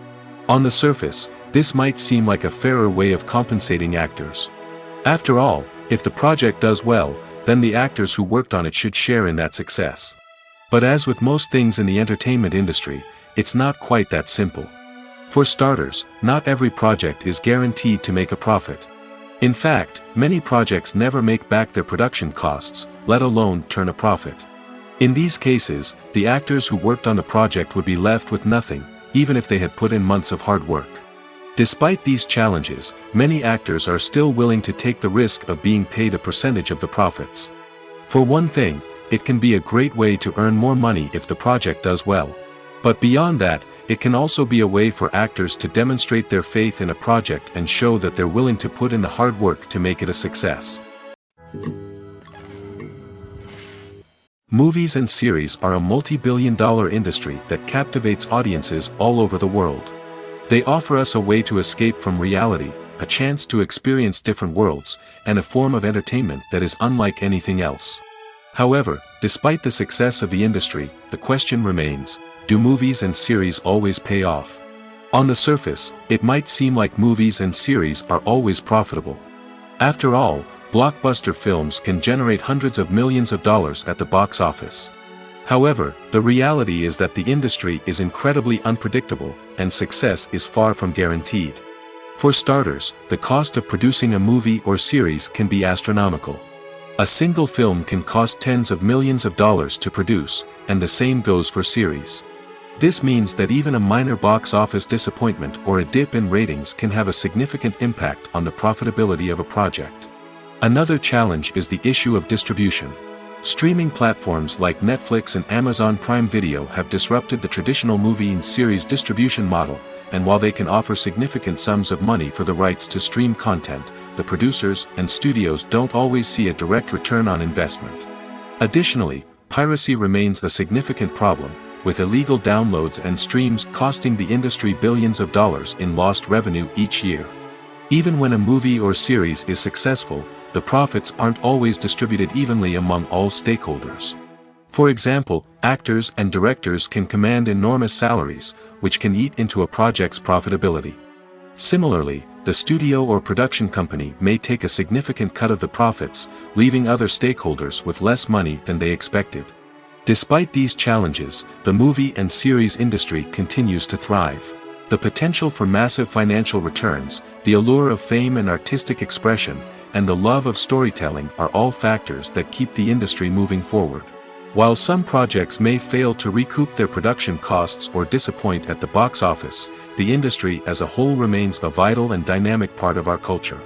On the surface, this might seem like a fairer way of compensating actors. After all, if the project does well, then the actors who worked on it should share in that success. But as with most things in the entertainment industry, it's not quite that simple. For starters, not every project is guaranteed to make a profit. In fact, many projects never make back their production costs, let alone turn a profit. In these cases, the actors who worked on the project would be left with nothing, even if they had put in months of hard work. Despite these challenges, many actors are still willing to take the risk of being paid a percentage of the profits. For one thing, it can be a great way to earn more money if the project does well. But beyond that, it can also be a way for actors to demonstrate their faith in a project and show that they're willing to put in the hard work to make it a success. Movies and series are a multi-billion-dollar industry that captivates audiences all over the world. They offer us a way to escape from reality, a chance to experience different worlds, and a form of entertainment that is unlike anything else. However, despite the success of the industry, the question remains, do movies and series always pay off? On the surface, it might seem like movies and series are always profitable. After all, blockbuster films can generate hundreds of millions of dollars at the box office. However, the reality is that the industry is incredibly unpredictable, and success is far from guaranteed. For starters, the cost of producing a movie or series can be astronomical. A single film can cost tens of millions of dollars to produce, and the same goes for series. This means that even a minor box office disappointment or a dip in ratings can have a significant impact on the profitability of a project. Another challenge is the issue of distribution. Streaming platforms like Netflix and Amazon Prime Video have disrupted the traditional movie and series distribution model, and while they can offer significant sums of money for the rights to stream content, the producers and studios don't always see a direct return on investment. Additionally, piracy remains a significant problem, with illegal downloads and streams costing the industry billions of dollars in lost revenue each year. Even when a movie or series is successful, the profits aren't always distributed evenly among all stakeholders. For example, actors and directors can command enormous salaries, which can eat into a project's profitability. Similarly, the studio or production company may take a significant cut of the profits, leaving other stakeholders with less money than they expected. Despite these challenges, the movie and series industry continues to thrive. The potential for massive financial returns, the allure of fame and artistic expression, and the love of storytelling are all factors that keep the industry moving forward. While some projects may fail to recoup their production costs or disappoint at the box office, the industry as a whole remains a vital and dynamic part of our culture.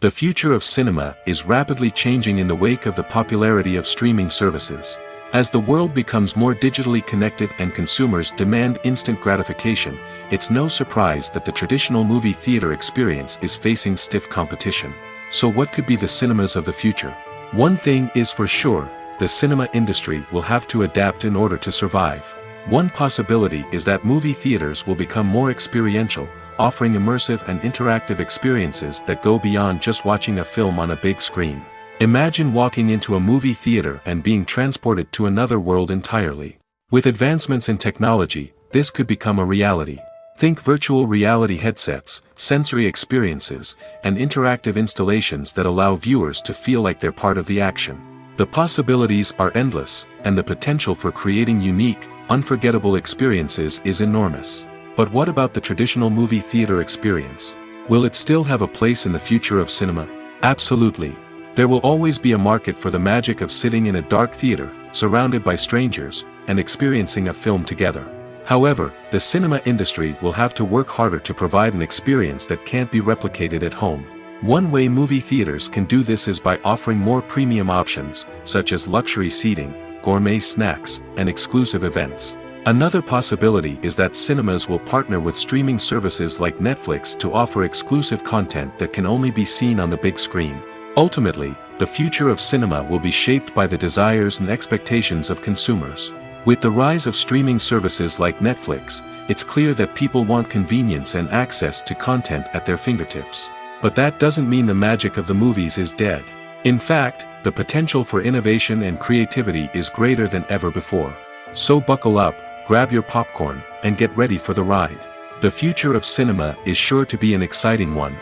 The future of cinema is rapidly changing in the wake of the popularity of streaming services. As the world becomes more digitally connected and consumers demand instant gratification, it's no surprise that the traditional movie theater experience is facing stiff competition. So what could be the cinemas of the future? One thing is for sure, the cinema industry will have to adapt in order to survive. One possibility is that movie theaters will become more experiential, offering immersive and interactive experiences that go beyond just watching a film on a big screen. Imagine walking into a movie theater and being transported to another world entirely. With advancements in technology, this could become a reality. Think virtual reality headsets, sensory experiences, and interactive installations that allow viewers to feel like they're part of the action. The possibilities are endless, and the potential for creating unique, unforgettable experiences is enormous. But what about the traditional movie theater experience? Will it still have a place in the future of cinema? Absolutely. There will always be a market for the magic of sitting in a dark theater, surrounded by strangers, and experiencing a film together. However, the cinema industry will have to work harder to provide an experience that can't be replicated at home. One way movie theaters can do this is by offering more premium options, such as luxury seating, gourmet snacks, and exclusive events. Another possibility is that cinemas will partner with streaming services like Netflix to offer exclusive content that can only be seen on the big screen. Ultimately, the future of cinema will be shaped by the desires and expectations of consumers. With the rise of streaming services like Netflix, it's clear that people want convenience and access to content at their fingertips. But that doesn't mean the magic of the movies is dead. In fact, the potential for innovation and creativity is greater than ever before. So buckle up, grab your popcorn, and get ready for the ride. The future of cinema is sure to be an exciting one.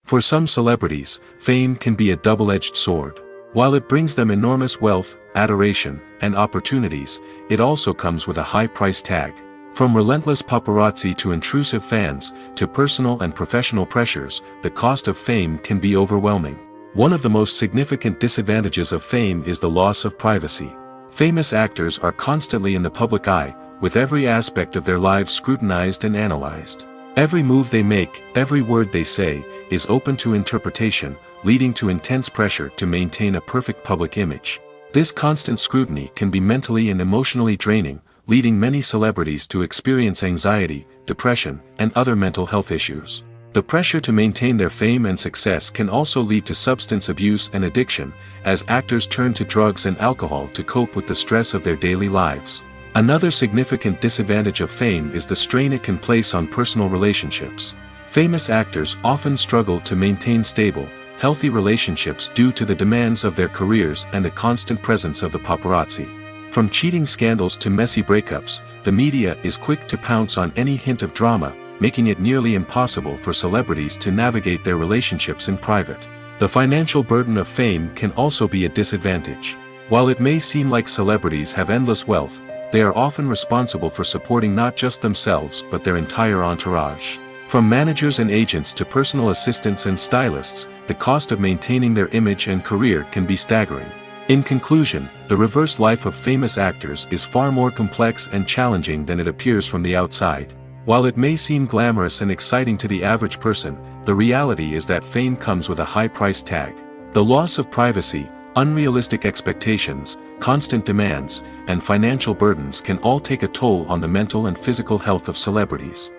For some celebrities, fame can be a double-edged sword. While it brings them enormous wealth, adoration, and opportunities, it also comes with a high price tag. From relentless paparazzi to intrusive fans, to personal and professional pressures, the cost of fame can be overwhelming. One of the most significant disadvantages of fame is the loss of privacy. Famous actors are constantly in the public eye, with every aspect of their lives scrutinized and analyzed. Every move they make, every word they say, is open to interpretation, leading to intense pressure to maintain a perfect public image. This constant scrutiny can be mentally and emotionally draining, leading many celebrities to experience anxiety, depression, and other mental health issues. The pressure to maintain their fame and success can also lead to substance abuse and addiction, as actors turn to drugs and alcohol to cope with the stress of their daily lives. Another significant disadvantage of fame is the strain it can place on personal relationships. Famous actors often struggle to maintain stable, healthy relationships due to the demands of their careers and the constant presence of the paparazzi. From cheating scandals to messy breakups, the media is quick to pounce on any hint of drama, making it nearly impossible for celebrities to navigate their relationships in private. The financial burden of fame can also be a disadvantage. While it may seem like celebrities have endless wealth, they are often responsible for supporting not just themselves but their entire entourage. From managers and agents to personal assistants and stylists, the cost of maintaining their image and career can be staggering. In conclusion, the reverse life of famous actors is far more complex and challenging than it appears from the outside. While it may seem glamorous and exciting to the average person, the reality is that fame comes with a high price tag. The loss of privacy, unrealistic expectations, constant demands, and financial burdens can all take a toll on the mental and physical health of celebrities.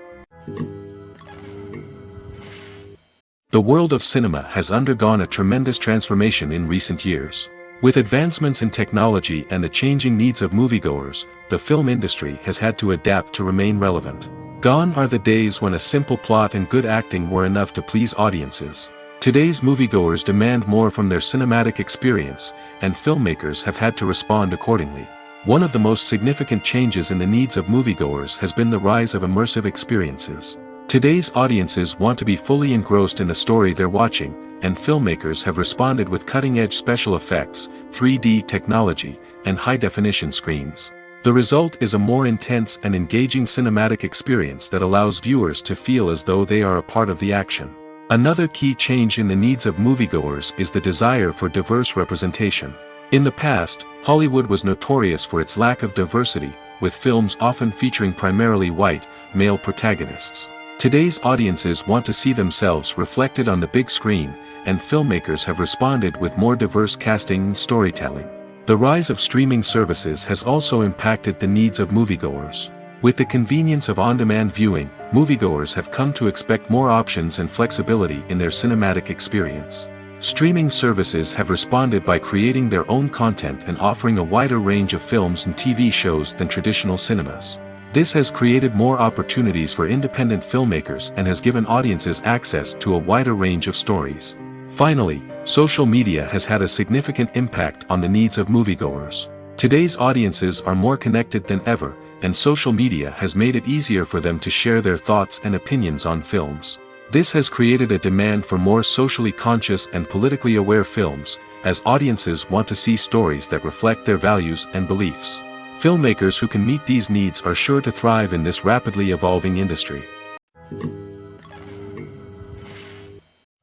The world of cinema has undergone a tremendous transformation in recent years. With advancements in technology and the changing needs of moviegoers, the film industry has had to adapt to remain relevant. Gone are the days when a simple plot and good acting were enough to please audiences. Today's moviegoers demand more from their cinematic experience, and filmmakers have had to respond accordingly. One of the most significant changes in the needs of moviegoers has been the rise of immersive experiences. Today's audiences want to be fully engrossed in the story they're watching, and filmmakers have responded with cutting-edge special effects, 3D technology, and high-definition screens. The result is a more intense and engaging cinematic experience that allows viewers to feel as though they are a part of the action. Another key change in the needs of moviegoers is the desire for diverse representation. In the past, Hollywood was notorious for its lack of diversity, with films often featuring primarily white, male protagonists. Today's audiences want to see themselves reflected on the big screen, and filmmakers have responded with more diverse casting and storytelling. The rise of streaming services has also impacted the needs of moviegoers. With the convenience of on-demand viewing, moviegoers have come to expect more options and flexibility in their cinematic experience. Streaming services have responded by creating their own content and offering a wider range of films and TV shows than traditional cinemas. This has created more opportunities for independent filmmakers and has given audiences access to a wider range of stories. Finally, social media has had a significant impact on the needs of moviegoers. Today's audiences are more connected than ever, and social media has made it easier for them to share their thoughts and opinions on films. This has created a demand for more socially conscious and politically aware films, as audiences want to see stories that reflect their values and beliefs. Filmmakers who can meet these needs are sure to thrive in this rapidly evolving industry.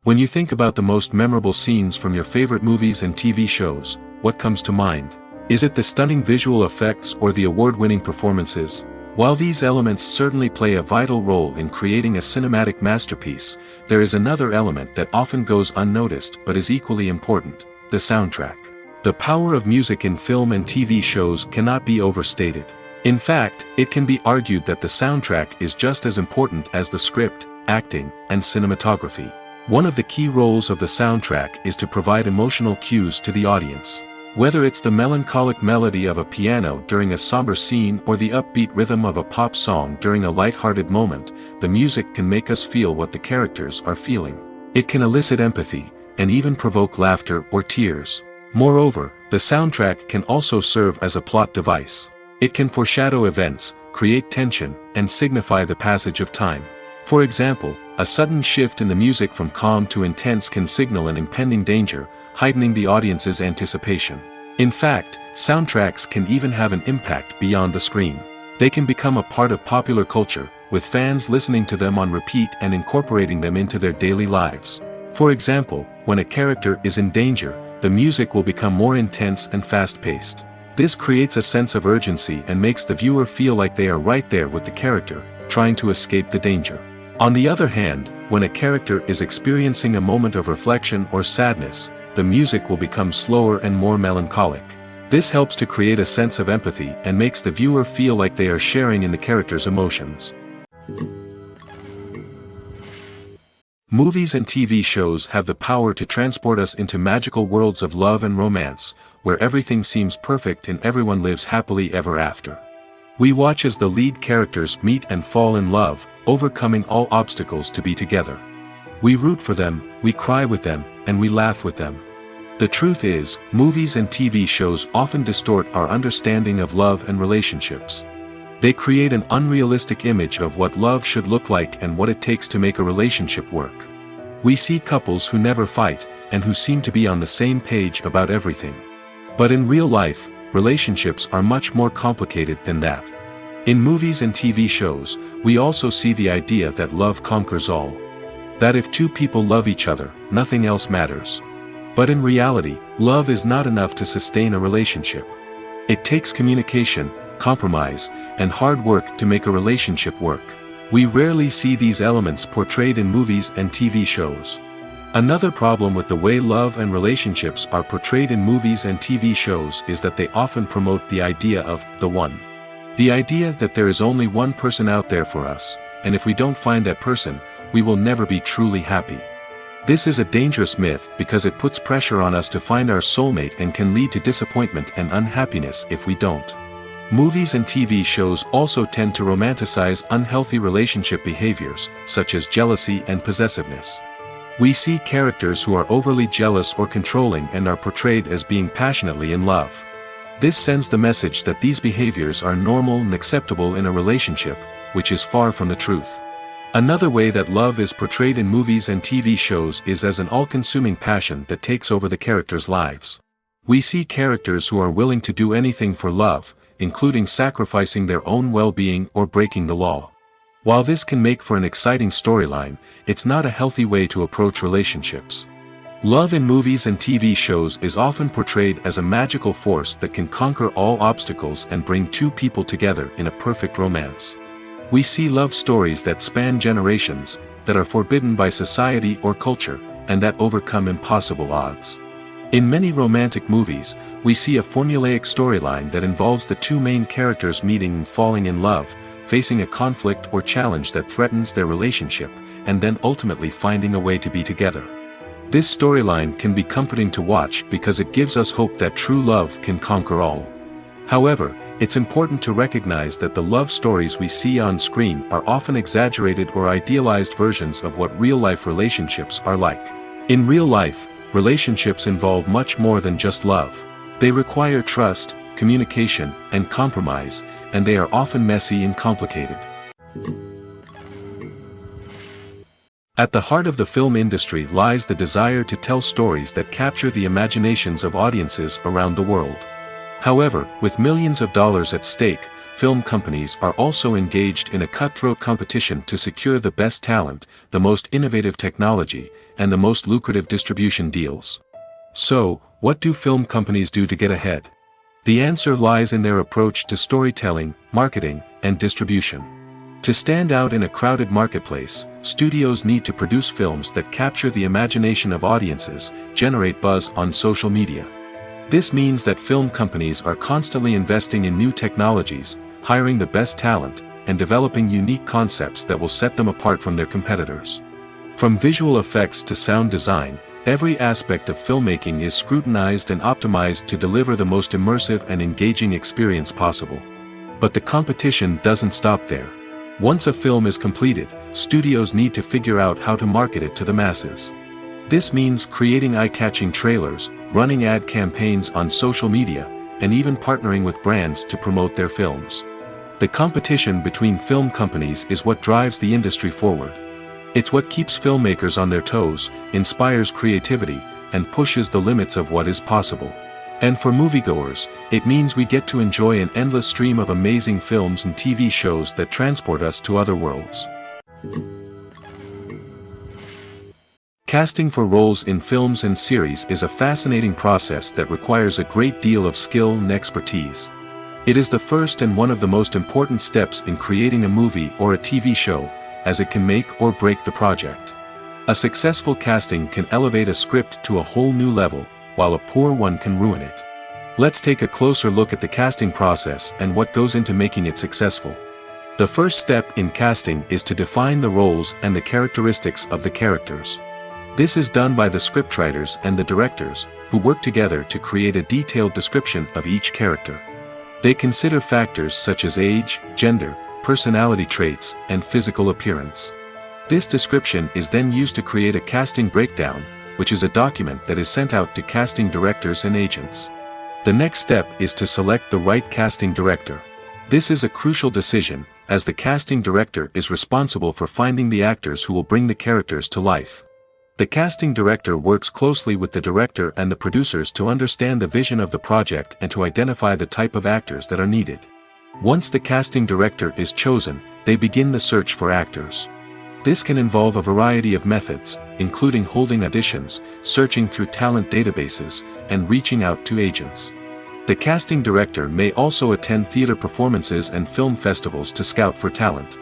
When you think about the most memorable scenes from your favorite movies and TV shows, what comes to mind? Is it the stunning visual effects or the award-winning performances? While these elements certainly play a vital role in creating a cinematic masterpiece, there is another element that often goes unnoticed but is equally important: the soundtrack. The power of music in film and TV shows cannot be overstated. In fact, it can be argued that the soundtrack is just as important as the script, acting, and cinematography. One of the key roles of the soundtrack is to provide emotional cues to the audience. Whether it's the melancholic melody of a piano during a somber scene or the upbeat rhythm of a pop song during a light-hearted moment, the music can make us feel what the characters are feeling. It can elicit empathy, and even provoke laughter or tears. Moreover, the soundtrack can also serve as a plot device. It can foreshadow events, create tension, and signify the passage of time. For example, a sudden shift in the music from calm to intense can signal an impending danger, heightening the audience's anticipation. In fact, soundtracks can even have an impact beyond the screen. They can become a part of popular culture, with fans listening to them on repeat and incorporating them into their daily lives. For example, when a character is in danger, the music will become more intense and fast-paced. This creates a sense of urgency and makes the viewer feel like they are right there with the character, trying to escape the danger. On the other hand, when a character is experiencing a moment of reflection or sadness, the music will become slower and more melancholic. This helps to create a sense of empathy and makes the viewer feel like they are sharing in the character's emotions. Movies and TV shows have the power to transport us into magical worlds of love and romance, where everything seems perfect and everyone lives happily ever after. We watch as the lead characters meet and fall in love, overcoming all obstacles to be together. We root for them, we cry with them, and we laugh with them. The truth is, movies and TV shows often distort our understanding of love and relationships. They create an unrealistic image of what love should look like and what it takes to make a relationship work. We see couples who never fight, and who seem to be on the same page about everything. But in real life, relationships are much more complicated than that. In movies and TV shows, we also see the idea that love conquers all. That if two people love each other, nothing else matters. But in reality, love is not enough to sustain a relationship. It takes communication, compromise, and hard work to make a relationship work. We rarely see these elements portrayed in movies and TV shows. Another problem with the way love and relationships are portrayed in movies and TV shows is that they often promote the idea of the one. The idea that there is only one person out there for us, and if we don't find that person, we will never be truly happy. This is a dangerous myth because it puts pressure on us to find our soulmate and can lead to disappointment and unhappiness if we don't. Movies and TV shows also tend to romanticize unhealthy relationship behaviors, such as jealousy and possessiveness. We see characters who are overly jealous or controlling and are portrayed as being passionately in love. This sends the message that these behaviors are normal and acceptable in a relationship, which is far from the truth. Another way that love is portrayed in movies and TV shows is as an all-consuming passion that takes over the characters' lives. We see characters who are willing to do anything for love, including sacrificing their own well-being or breaking the law. While this can make for an exciting storyline, it's not a healthy way to approach relationships. Love in movies and TV shows is often portrayed as a magical force that can conquer all obstacles and bring two people together in a perfect romance. We see love stories that span generations, that are forbidden by society or culture, and that overcome impossible odds. In many romantic movies, we see a formulaic storyline that involves the two main characters meeting and falling in love, facing a conflict or challenge that threatens their relationship, and then ultimately finding a way to be together. This storyline can be comforting to watch because it gives us hope that true love can conquer all. However, it's important to recognize that the love stories we see on screen are often exaggerated or idealized versions of what real-life relationships are like. In real life, relationships involve much more than just love. They require trust, communication, and compromise, and they are often messy and complicated. At the heart of the film industry lies the desire to tell stories that capture the imaginations of audiences around the world. However, with millions of dollars at stake, film companies are also engaged in a cutthroat competition to secure the best talent, the most innovative technology, and the most lucrative distribution deals. So, what do film companies do to get ahead? The answer lies in their approach to storytelling, marketing, and distribution. To stand out in a crowded marketplace, studios need to produce films that capture the imagination of audiences, generate buzz on social media. This means that film companies are constantly investing in new technologies, hiring the best talent, and developing unique concepts that will set them apart from their competitors. From visual effects to sound design, every aspect of filmmaking is scrutinized and optimized to deliver the most immersive and engaging experience possible. But the competition doesn't stop there. Once a film is completed, studios need to figure out how to market it to the masses. This means creating eye-catching trailers, running ad campaigns on social media, and even partnering with brands to promote their films. The competition between film companies is what drives the industry forward. It's what keeps filmmakers on their toes, inspires creativity, and pushes the limits of what is possible. And for moviegoers, it means we get to enjoy an endless stream of amazing films and TV shows that transport us to other worlds. Casting for roles in films and series is a fascinating process that requires a great deal of skill and expertise. It is the first and one of the most important steps in creating a movie or a TV show, as it can make or break the project. A successful casting can elevate a script to a whole new level, while a poor one can ruin it. Let's take a closer look at the casting process and what goes into making it successful. The first step in casting is to define the roles and the characteristics of the characters. This is done by the scriptwriters and the directors, who work together to create a detailed description of each character. They consider factors such as age, gender, personality traits, and physical appearance. This description is then used to create a casting breakdown, which is a document that is sent out to casting directors and agents. The next step is to select the right casting director. This is a crucial decision, as the casting director is responsible for finding the actors who will bring the characters to life. The casting director works closely with the director and the producers to understand the vision of the project and to identify the type of actors that are needed. Once the casting director is chosen, they begin the search for actors. This can involve a variety of methods, including holding auditions, searching through talent databases, and reaching out to agents. The casting director may also attend theater performances and film festivals to scout for talent.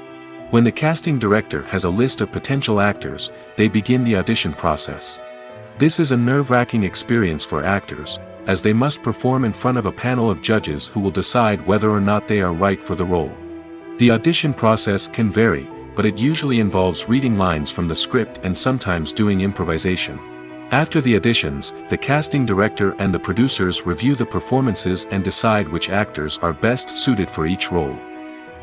When the casting director has a list of potential actors, they begin the audition process. This is a nerve-wracking experience for actors, as they must perform in front of a panel of judges who will decide whether or not they are right for the role. The audition process can vary, but it usually involves reading lines from the script and sometimes doing improvisation. After the auditions, the casting director and the producers review the performances and decide which actors are best suited for each role.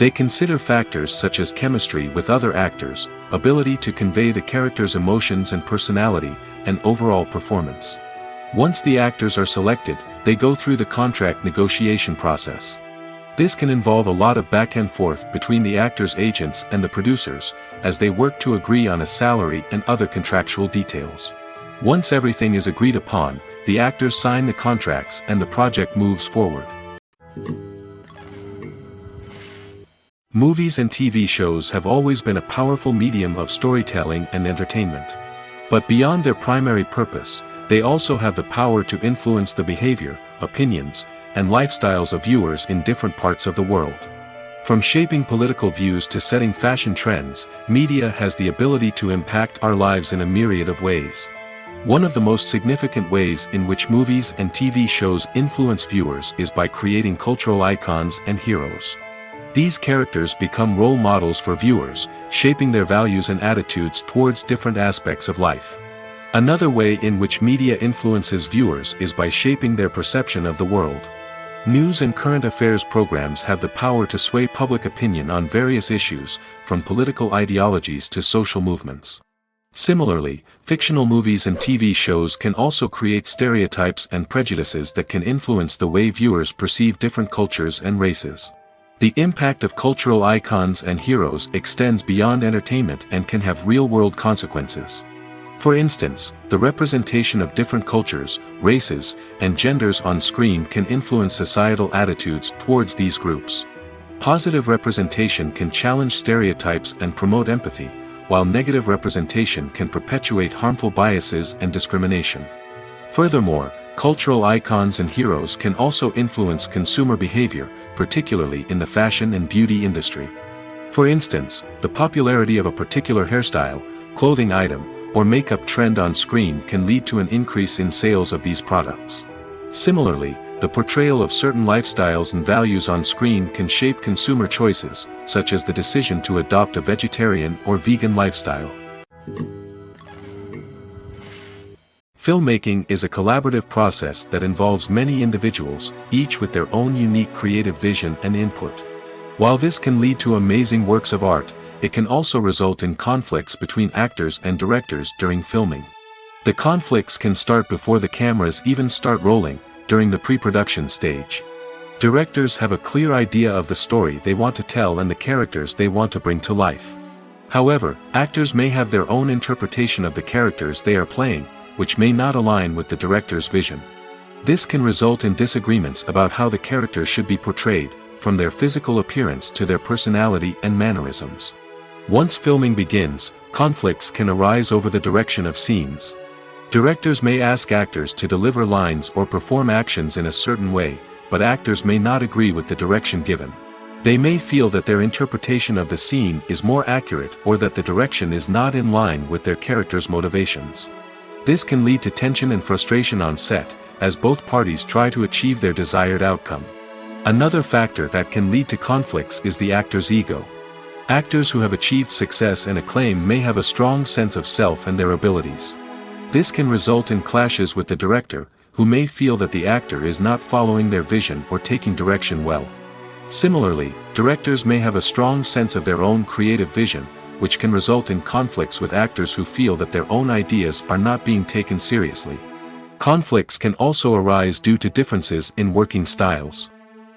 They consider factors such as chemistry with other actors, ability to convey the character's emotions and personality, and overall performance. Once the actors are selected, they go through the contract negotiation process. This can involve a lot of back and forth between the actors' agents and the producers, as they work to agree on a salary and other contractual details. Once everything is agreed upon, the actors sign the contracts and the project moves forward. Movies and TV shows have always been a powerful medium of storytelling and entertainment. But beyond their primary purpose, they also have the power to influence the behavior, opinions, and lifestyles of viewers in different parts of the world. From shaping political views to setting fashion trends, media has the ability to impact our lives in a myriad of ways. One of the most significant ways in which movies and TV shows influence viewers is by creating cultural icons and heroes. These characters become role models for viewers, shaping their values and attitudes towards different aspects of life. Another way in which media influences viewers is by shaping their perception of the world. News and current affairs programs have the power to sway public opinion on various issues, from political ideologies to social movements. Similarly, fictional movies and TV shows can also create stereotypes and prejudices that can influence the way viewers perceive different cultures and races. The impact of cultural icons and heroes extends beyond entertainment and can have real-world consequences. For instance, the representation of different cultures, races, and genders on screen can influence societal attitudes towards these groups. Positive representation can challenge stereotypes and promote empathy, while negative representation can perpetuate harmful biases and discrimination. Furthermore, cultural icons and heroes can also influence consumer behavior, particularly in the fashion and beauty industry. For instance, the popularity of a particular hairstyle, clothing item, or makeup trend on screen can lead to an increase in sales of these products. Similarly, the portrayal of certain lifestyles and values on screen can shape consumer choices, such as the decision to adopt a vegetarian or vegan lifestyle. Filmmaking is a collaborative process that involves many individuals, each with their own unique creative vision and input. While this can lead to amazing works of art, it can also result in conflicts between actors and directors during filming. The conflicts can start before the cameras even start rolling, during the pre-production stage. Directors have a clear idea of the story they want to tell and the characters they want to bring to life. However, actors may have their own interpretation of the characters they are playing, which may not align with the director's vision. This can result in disagreements about how the characters should be portrayed, from their physical appearance to their personality and mannerisms. Once filming begins, conflicts can arise over the direction of scenes. Directors may ask actors to deliver lines or perform actions in a certain way, but actors may not agree with the direction given. They may feel that their interpretation of the scene is more accurate or that the direction is not in line with their character's motivations. This can lead to tension and frustration on set, as both parties try to achieve their desired outcome. Another factor that can lead to conflicts is the actor's ego. Actors who have achieved success and acclaim may have a strong sense of self and their abilities. This can result in clashes with the director, who may feel that the actor is not following their vision or taking direction well. Similarly, directors may have a strong sense of their own creative vision, which can result in conflicts with actors who feel that their own ideas are not being taken seriously. Conflicts can also arise due to differences in working styles.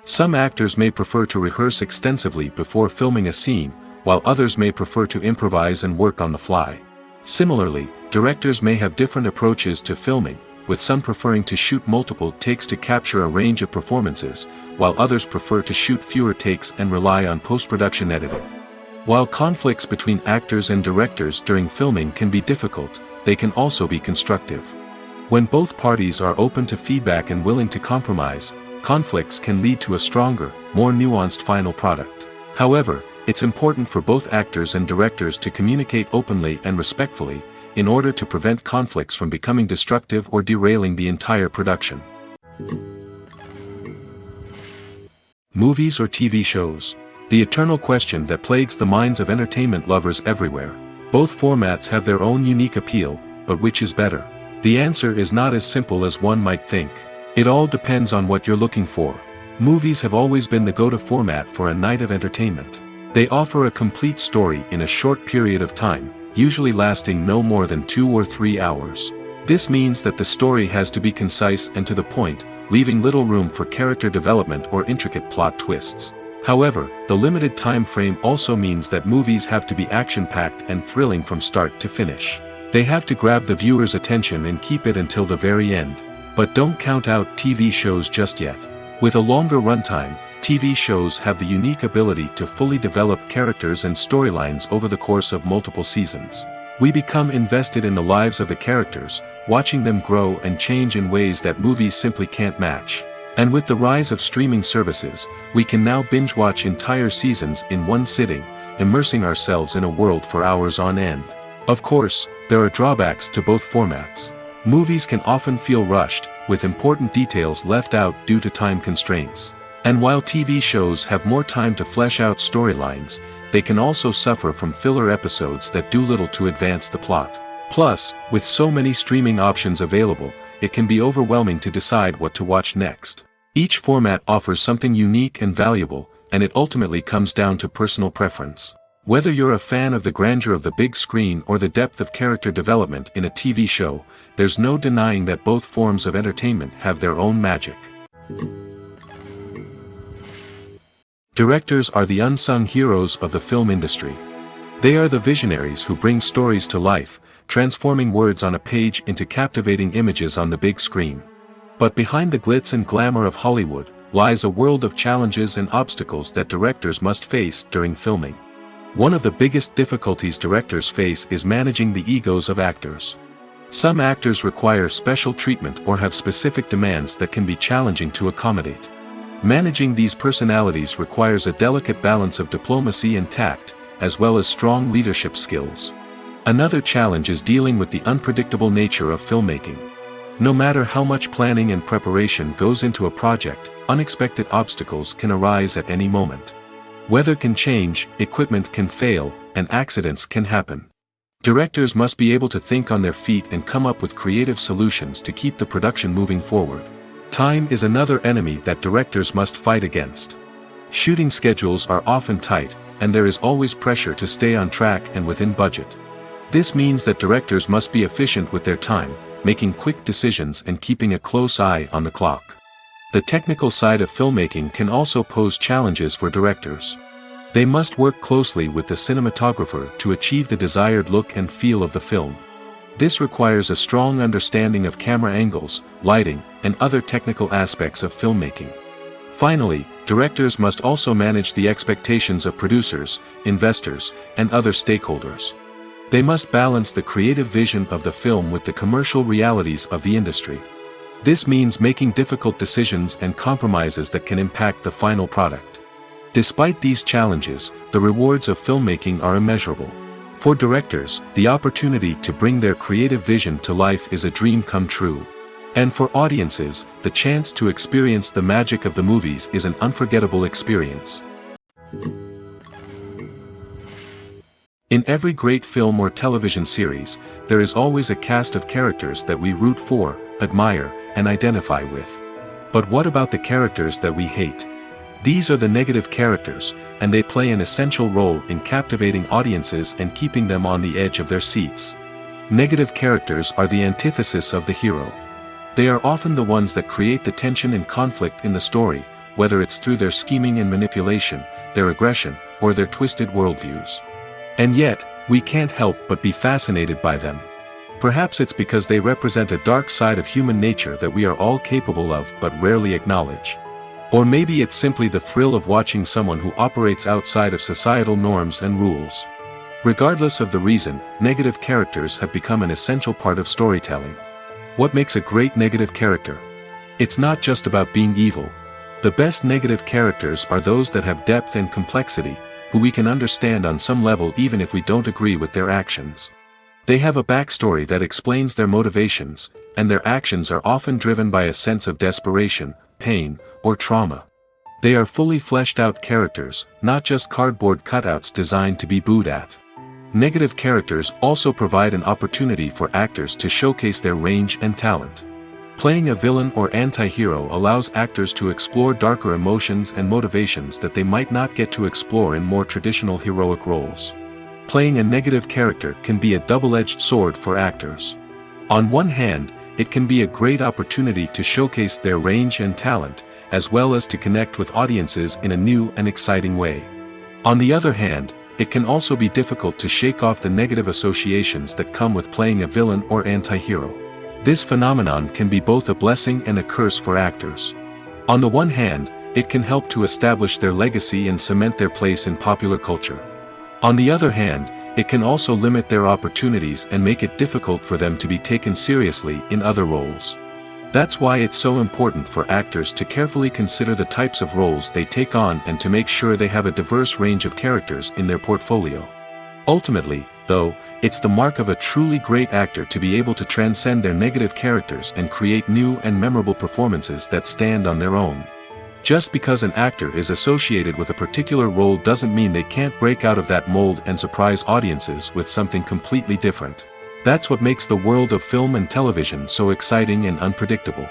Some actors may prefer to rehearse extensively before filming a scene, while others may prefer to improvise and work on the fly. Similarly, directors may have different approaches to filming, with some preferring to shoot multiple takes to capture a range of performances, while others prefer to shoot fewer takes and rely on post-production editing. While conflicts between actors and directors during filming can be difficult, they can also be constructive. When both parties are open to feedback and willing to compromise, conflicts can lead to a stronger, more nuanced final product. However, it's important for both actors and directors to communicate openly and respectfully, in order to prevent conflicts from becoming destructive or derailing the entire production. Movies or TV shows? The eternal question that plagues the minds of entertainment lovers everywhere. Both formats have their own unique appeal, but which is better? The answer is not as simple as one might think. It all depends on what you're looking for. Movies have always been the go-to format for a night of entertainment. They offer a complete story in a short period of time, usually lasting no more than 2 or 3 hours. This means that the story has to be concise and to the point, leaving little room for character development or intricate plot twists. However, the limited time frame also means that movies have to be action-packed and thrilling from start to finish. They have to grab the viewer's attention and keep it until the very end. But don't count out TV shows just yet. With a longer runtime, TV shows have the unique ability to fully develop characters and storylines over the course of multiple seasons. We become invested in the lives of the characters, watching them grow and change in ways that movies simply can't match. And with the rise of streaming services, we can now binge-watch entire seasons in one sitting, immersing ourselves in a world for hours on end. Of course, there are drawbacks to both formats. Movies can often feel rushed, with important details left out due to time constraints. And while TV shows have more time to flesh out storylines, they can also suffer from filler episodes that do little to advance the plot. Plus, with so many streaming options available, it can be overwhelming to decide what to watch next. Each format offers something unique and valuable, and it ultimately comes down to personal preference. Whether you're a fan of the grandeur of the big screen or the depth of character development in a TV show, there's no denying that both forms of entertainment have their own magic. Directors are the unsung heroes of the film industry. They are the visionaries who bring stories to life, transforming words on a page into captivating images on the big screen. But behind the glitz and glamour of Hollywood, lies a world of challenges and obstacles that directors must face during filming. One of the biggest difficulties directors face is managing the egos of actors. Some actors require special treatment or have specific demands that can be challenging to accommodate. Managing these personalities requires a delicate balance of diplomacy and tact, as well as strong leadership skills. Another challenge is dealing with the unpredictable nature of filmmaking. No matter how much planning and preparation goes into a project, unexpected obstacles can arise at any moment. Weather can change, equipment can fail, and accidents can happen. Directors must be able to think on their feet and come up with creative solutions to keep the production moving forward. Time is another enemy that directors must fight against. Shooting schedules are often tight, and there is always pressure to stay on track and within budget. This means that directors must be efficient with their time, making quick decisions and keeping a close eye on the clock. The technical side of filmmaking can also pose challenges for directors. They must work closely with the cinematographer to achieve the desired look and feel of the film. This requires a strong understanding of camera angles, lighting, and other technical aspects of filmmaking. Finally, directors must also manage the expectations of producers, investors, and other stakeholders. They must balance the creative vision of the film with the commercial realities of the industry. This means making difficult decisions and compromises that can impact the final product. Despite these challenges, the rewards of filmmaking are immeasurable. For directors, the opportunity to bring their creative vision to life is a dream come true. And for audiences, the chance to experience the magic of the movies is an unforgettable experience. In every great film or television series, there is always a cast of characters that we root for, admire, and identify with. But what about the characters that we hate? These are the negative characters, and they play an essential role in captivating audiences and keeping them on the edge of their seats. Negative characters are the antithesis of the hero. They are often the ones that create the tension and conflict in the story, whether it's through their scheming and manipulation, their aggression, or their twisted worldviews. And yet, we can't help but be fascinated by them. Perhaps it's because they represent a dark side of human nature that we are all capable of but rarely acknowledge. Or maybe it's simply the thrill of watching someone who operates outside of societal norms and rules. Regardless of the reason, negative characters have become an essential part of storytelling. What makes a great negative character? It's not just about being evil. The best negative characters are those that have depth and complexity, who we can understand on some level even if we don't agree with their actions. They have a backstory that explains their motivations, and their actions are often driven by a sense of desperation, pain, or trauma. They are fully fleshed out characters, not just cardboard cutouts designed to be booed at. Negative characters also provide an opportunity for actors to showcase their range and talent. Playing a villain or anti-hero allows actors to explore darker emotions and motivations that they might not get to explore in more traditional heroic roles. Playing a negative character can be a double-edged sword for actors. On one hand, it can be a great opportunity to showcase their range and talent, as well as to connect with audiences in a new and exciting way. On the other hand, it can also be difficult to shake off the negative associations that come with playing a villain or anti-hero. This phenomenon can be both a blessing and a curse for actors. On the one hand, it can help to establish their legacy and cement their place in popular culture. On the other hand, it can also limit their opportunities and make it difficult for them to be taken seriously in other roles. That's why it's so important for actors to carefully consider the types of roles they take on and to make sure they have a diverse range of characters in their portfolio. Ultimately, though, it's the mark of a truly great actor to be able to transcend their negative characters and create new and memorable performances that stand on their own. Just because an actor is associated with a particular role doesn't mean they can't break out of that mold and surprise audiences with something completely different. That's what makes the world of film and television so exciting and unpredictable.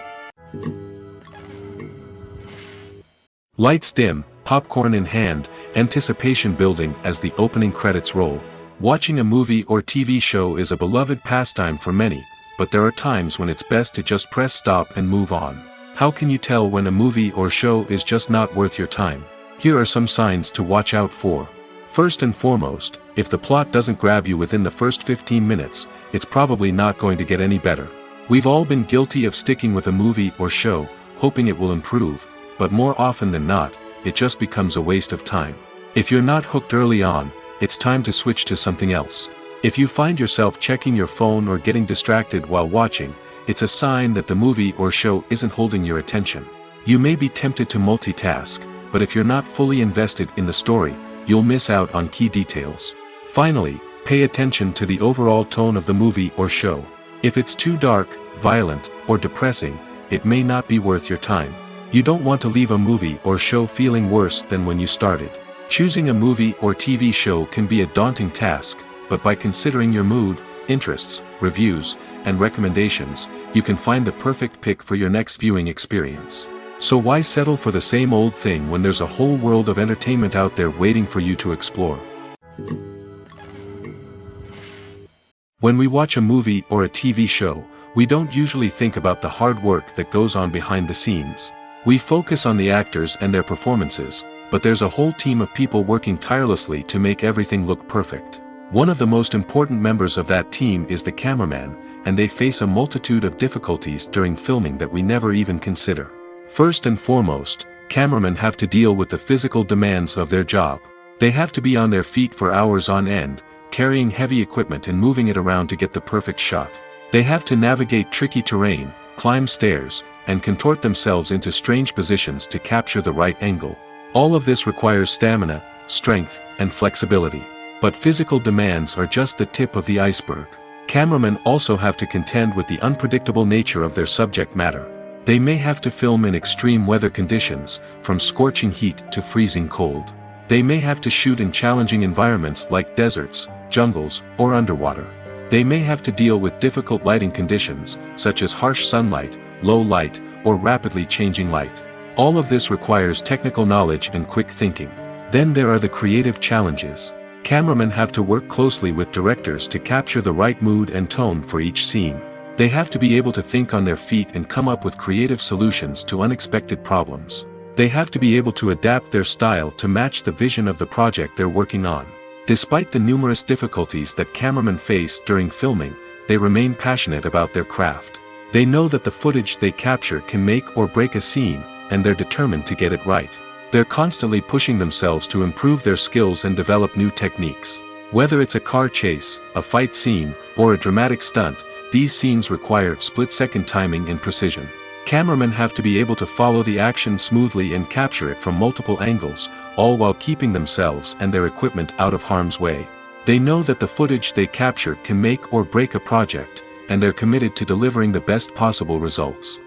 Lights dim, popcorn in hand, anticipation building as the opening credits roll. Watching a movie or TV show is a beloved pastime for many, but there are times when it's best to just press stop and move on. How can you tell when a movie or show is just not worth your time? Here are some signs to watch out for. First and foremost, if the plot doesn't grab you within the first 15 minutes, it's probably not going to get any better. We've all been guilty of sticking with a movie or show, hoping it will improve, but more often than not, it just becomes a waste of time. If you're not hooked early on, it's time to switch to something else. If you find yourself checking your phone or getting distracted while watching, it's a sign that the movie or show isn't holding your attention. You may be tempted to multitask, but if you're not fully invested in the story, you'll miss out on key details. Finally, pay attention to the overall tone of the movie or show. If it's too dark, violent, or depressing, it may not be worth your time. You don't want to leave a movie or show feeling worse than when you started. Choosing a movie or TV show can be a daunting task, but by considering your mood, interests, reviews, and recommendations, you can find the perfect pick for your next viewing experience. So why settle for the same old thing when there's a whole world of entertainment out there waiting for you to explore? When we watch a movie or a TV show, we don't usually think about the hard work that goes on behind the scenes. We focus on the actors and their performances, but there's a whole team of people working tirelessly to make everything look perfect. One of the most important members of that team is the cameraman, and they face a multitude of difficulties during filming that we never even consider. First and foremost, cameramen have to deal with the physical demands of their job. They have to be on their feet for hours on end, carrying heavy equipment and moving it around to get the perfect shot. They have to navigate tricky terrain, climb stairs, and contort themselves into strange positions to capture the right angle. All of this requires stamina, strength, and flexibility. But physical demands are just the tip of the iceberg. Cameramen also have to contend with the unpredictable nature of their subject matter. They may have to film in extreme weather conditions, from scorching heat to freezing cold. They may have to shoot in challenging environments like deserts, jungles, or underwater. They may have to deal with difficult lighting conditions, such as harsh sunlight, low light, or rapidly changing light. All of this requires technical knowledge and quick thinking. Then there are the creative challenges. Cameramen have to work closely with directors to capture the right mood and tone for each scene. They have to be able to think on their feet and come up with creative solutions to unexpected problems. They have to be able to adapt their style to match the vision of the project they're working on. Despite the numerous difficulties that cameramen face during filming, they remain passionate about their craft. They know that the footage they capture can make or break a scene, and they're determined to get it right. They're constantly pushing themselves to improve their skills and develop new techniques. Whether it's a car chase, a fight scene, or a dramatic stunt, these scenes require split-second timing and precision. Cameramen have to be able to follow the action smoothly and capture it from multiple angles, all while keeping themselves and their equipment out of harm's way. They know that the footage they capture can make or break a project, and they're committed to delivering the best possible results.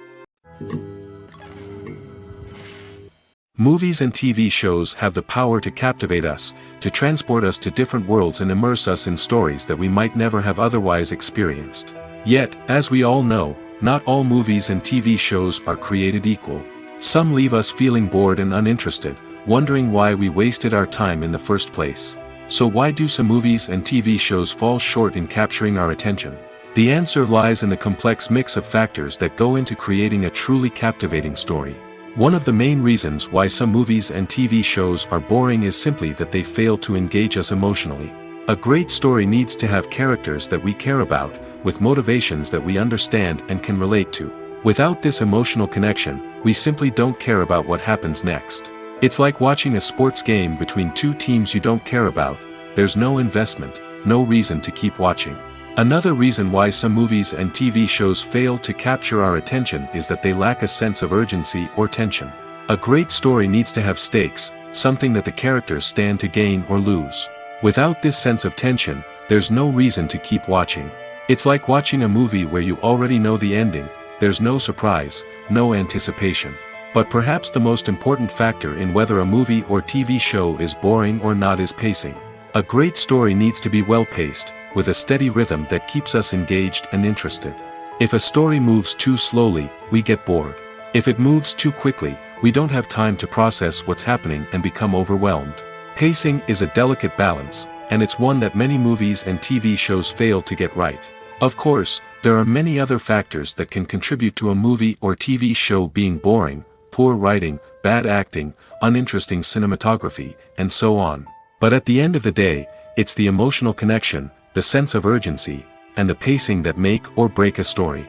Movies and TV shows have the power to captivate us, to transport us to different worlds and immerse us in stories that we might never have otherwise experienced. Yet, as we all know, not all movies and TV shows are created equal. Some leave us feeling bored and uninterested, wondering why we wasted our time in the first place. So why do some movies and TV shows fall short in capturing our attention? The answer lies in the complex mix of factors that go into creating a truly captivating story. One of the main reasons why some movies and TV shows are boring is simply that they fail to engage us emotionally. A great story needs to have characters that we care about, with motivations that we understand and can relate to. Without this emotional connection, we simply don't care about what happens next. It's like watching a sports game between two teams you don't care about. There's no investment, no reason to keep watching. Another reason why some movies and TV shows fail to capture our attention is that they lack a sense of urgency or tension. A great story needs to have stakes, something that the characters stand to gain or lose. Without this sense of tension, there's no reason to keep watching. It's like watching a movie where you already know the ending. There's no surprise, no anticipation. But perhaps the most important factor in whether a movie or TV show is boring or not is pacing. A great story needs to be well-paced, with a steady rhythm that keeps us engaged and interested. If a story moves too slowly, we get bored. If it moves too quickly, we don't have time to process what's happening and become overwhelmed. Pacing is a delicate balance, and it's one that many movies and TV shows fail to get right. Of course, there are many other factors that can contribute to a movie or TV show being boring: poor writing, bad acting, uninteresting cinematography, and so on. But at the end of the day, it's the emotional connection, the sense of urgency, and the pacing that make or break a story.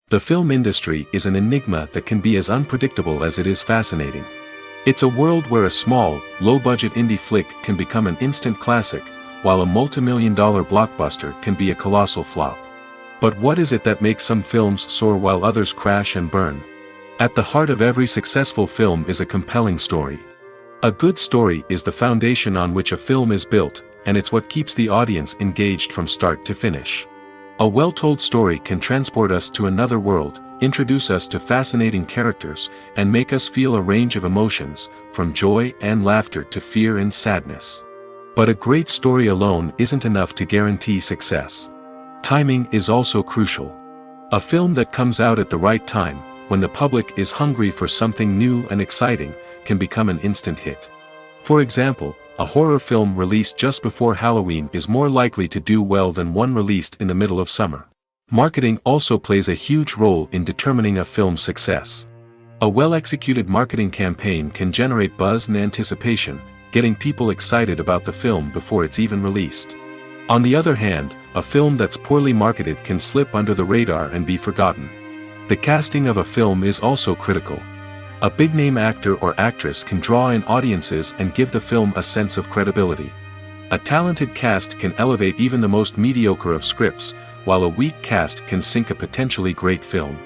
The film industry is an enigma that can be as unpredictable as it is fascinating. It's a world where a small, low-budget indie flick can become an instant classic, while a multi-million-dollar blockbuster can be a colossal flop. But what is it that makes some films soar while others crash and burn? At the heart of every successful film is a compelling story. A good story is the foundation on which a film is built, and it's what keeps the audience engaged from start to finish. A well-told story can transport us to another world, introduce us to fascinating characters, and make us feel a range of emotions, from joy and laughter to fear and sadness. But a great story alone isn't enough to guarantee success. Timing is also crucial. A film that comes out at the right time, when the public is hungry for something new and exciting, can become an instant hit. For example, a horror film released just before Halloween is more likely to do well than one released in the middle of summer. Marketing also plays a huge role in determining a film's success. A well-executed marketing campaign can generate buzz and anticipation, getting people excited about the film before it's even released. On the other hand, a film that's poorly marketed can slip under the radar and be forgotten. The casting of a film is also critical. A big-name actor or actress can draw in audiences and give the film a sense of credibility. A talented cast can elevate even the most mediocre of scripts, while a weak cast can sink a potentially great film.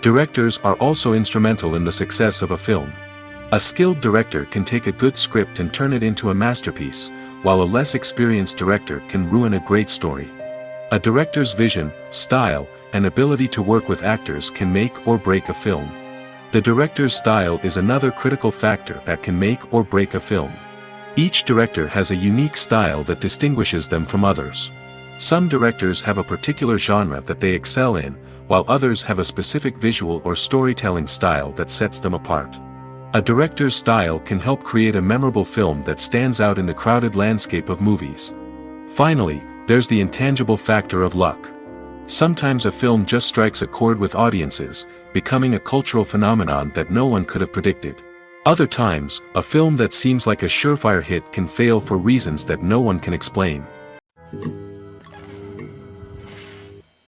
Directors are also instrumental in the success of a film. A skilled director can take a good script and turn it into a masterpiece, while a less experienced director can ruin a great story. A director's vision, style, and ability to work with actors can make or break a film. The director's style is another critical factor that can make or break a film. Each director has a unique style that distinguishes them from others. Some directors have a particular genre that they excel in, while others have a specific visual or storytelling style that sets them apart. A director's style can help create a memorable film that stands out in the crowded landscape of movies. Finally, there's the intangible factor of luck. Sometimes a film just strikes a chord with audiences, becoming a cultural phenomenon that no one could have predicted. Other times, a film that seems like a surefire hit can fail for reasons that no one can explain.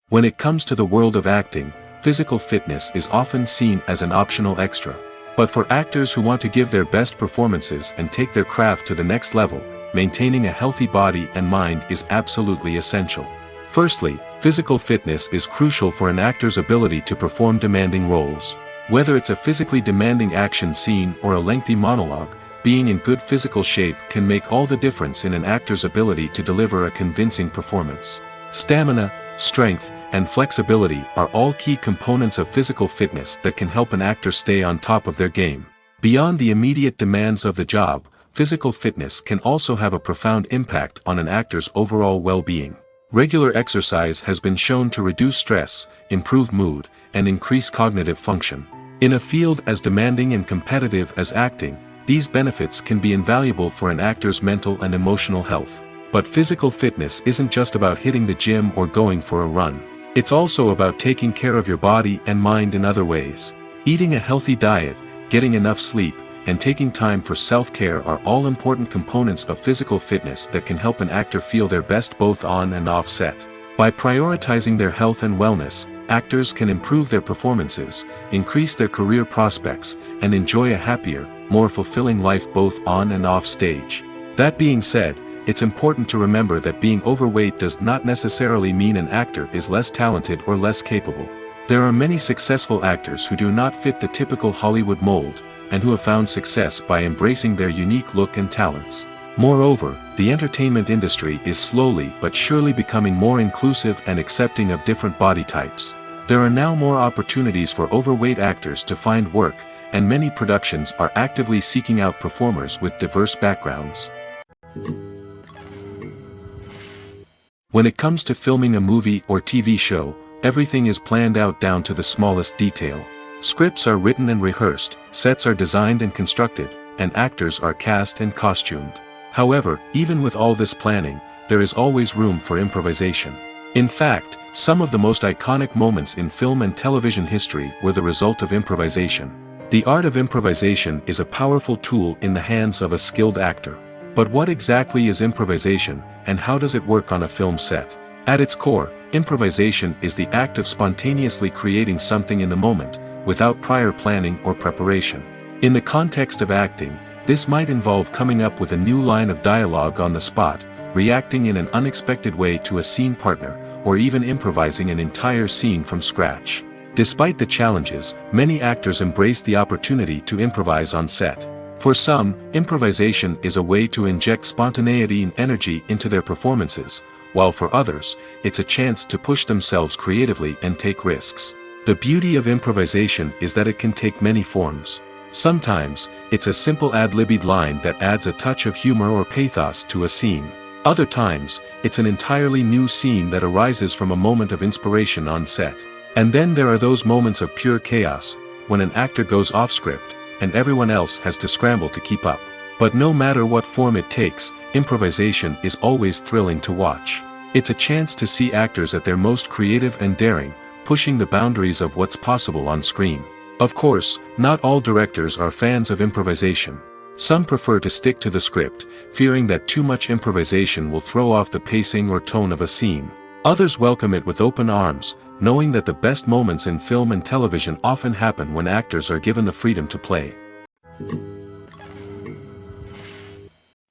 When it comes to the world of acting, physical fitness is often seen as an optional extra. But for actors who want to give their best performances and take their craft to the next level, maintaining a healthy body and mind is absolutely essential. Firstly, physical fitness is crucial for an actor's ability to perform demanding roles. Whether it's a physically demanding action scene or a lengthy monologue, being in good physical shape can make all the difference in an actor's ability to deliver a convincing performance. Stamina, strength, and flexibility are all key components of physical fitness that can help an actor stay on top of their game. Beyond the immediate demands of the job, physical fitness can also have a profound impact on an actor's overall well-being. Regular exercise has been shown to reduce stress, improve mood, and increase cognitive function. In a field as demanding and competitive as acting, these benefits can be invaluable for an actor's mental and emotional health. But physical fitness isn't just about hitting the gym or going for a run. It's also about taking care of your body and mind in other ways. Eating a healthy diet, getting enough sleep, and taking time for self-care are all important components of physical fitness that can help an actor feel their best both on and off set. By prioritizing their health and wellness, actors can improve their performances, increase their career prospects, and enjoy a happier, more fulfilling life both on and off stage. That being said, it's important to remember that being overweight does not necessarily mean an actor is less talented or less capable. There are many successful actors who do not fit the typical Hollywood mold, and who have found success by embracing their unique look and talents. Moreover, the entertainment industry is slowly but surely becoming more inclusive and accepting of different body types. There are now more opportunities for overweight actors to find work, and many productions are actively seeking out performers with diverse backgrounds. When it comes to filming a movie or TV show, everything is planned out down to the smallest detail. Scripts are written and rehearsed, sets are designed and constructed, and actors are cast and costumed. However, even with all this planning, there is always room for improvisation. In fact, some of the most iconic moments in film and television history were the result of improvisation. The art of improvisation is a powerful tool in the hands of a skilled actor. But what exactly is improvisation, and how does it work on a film set? At its core, improvisation is the act of spontaneously creating something in the moment, without prior planning or preparation. In the context of acting, this might involve coming up with a new line of dialogue on the spot, reacting in an unexpected way to a scene partner, or even improvising an entire scene from scratch. Despite the challenges, many actors embrace the opportunity to improvise on set. For some, improvisation is a way to inject spontaneity and energy into their performances, while for others, it's a chance to push themselves creatively and take risks. The beauty of improvisation is that it can take many forms. Sometimes, it's a simple ad-libbed line that adds a touch of humor or pathos to a scene. Other times, it's an entirely new scene that arises from a moment of inspiration on set. And then there are those moments of pure chaos, when an actor goes off script, and everyone else has to scramble to keep up. But no matter what form it takes, improvisation is always thrilling to watch. It's a chance to see actors at their most creative and daring, pushing the boundaries of what's possible on screen. Of course, not all directors are fans of improvisation. Some prefer to stick to the script, fearing that too much improvisation will throw off the pacing or tone of a scene. Others welcome it with open arms, knowing that the best moments in film and television often happen when actors are given the freedom to play.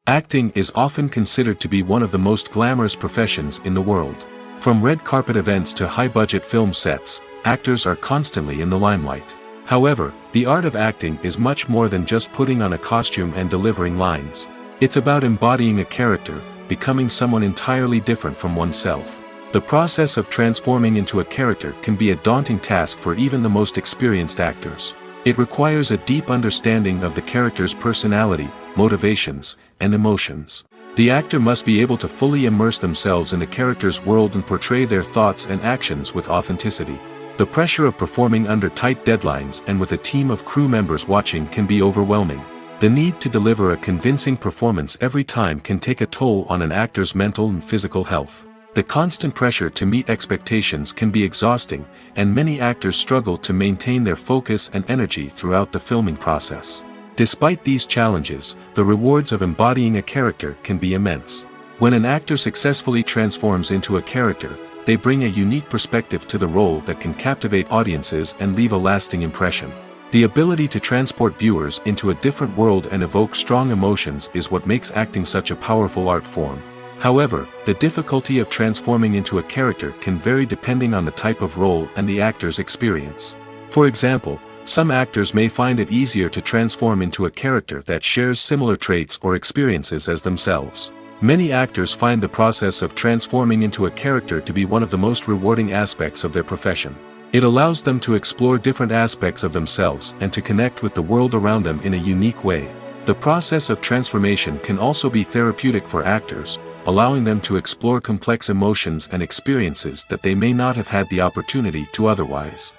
Acting is often considered to be one of the most glamorous professions in the world. From red carpet events to high-budget film sets, actors are constantly in the limelight. However, the art of acting is much more than just putting on a costume and delivering lines. It's about embodying a character, becoming someone entirely different from oneself. The process of transforming into a character can be a daunting task for even the most experienced actors. It requires a deep understanding of the character's personality, motivations, and emotions. The actor must be able to fully immerse themselves in the character's world and portray their thoughts and actions with authenticity. The pressure of performing under tight deadlines and with a team of crew members watching can be overwhelming. The need to deliver a convincing performance every time can take a toll on an actor's mental and physical health. The constant pressure to meet expectations can be exhausting, and many actors struggle to maintain their focus and energy throughout the filming process. Despite these challenges, the rewards of embodying a character can be immense. When an actor successfully transforms into a character, they bring a unique perspective to the role that can captivate audiences and leave a lasting impression. The ability to transport viewers into a different world and evoke strong emotions is what makes acting such a powerful art form. However, the difficulty of transforming into a character can vary depending on the type of role and the actor's experience. For example, some actors may find it easier to transform into a character that shares similar traits or experiences as themselves. Many actors find the process of transforming into a character to be one of the most rewarding aspects of their profession. It allows them to explore different aspects of themselves and to connect with the world around them in a unique way. The process of transformation can also be therapeutic for actors, allowing them to explore complex emotions and experiences that they may not have had the opportunity to otherwise.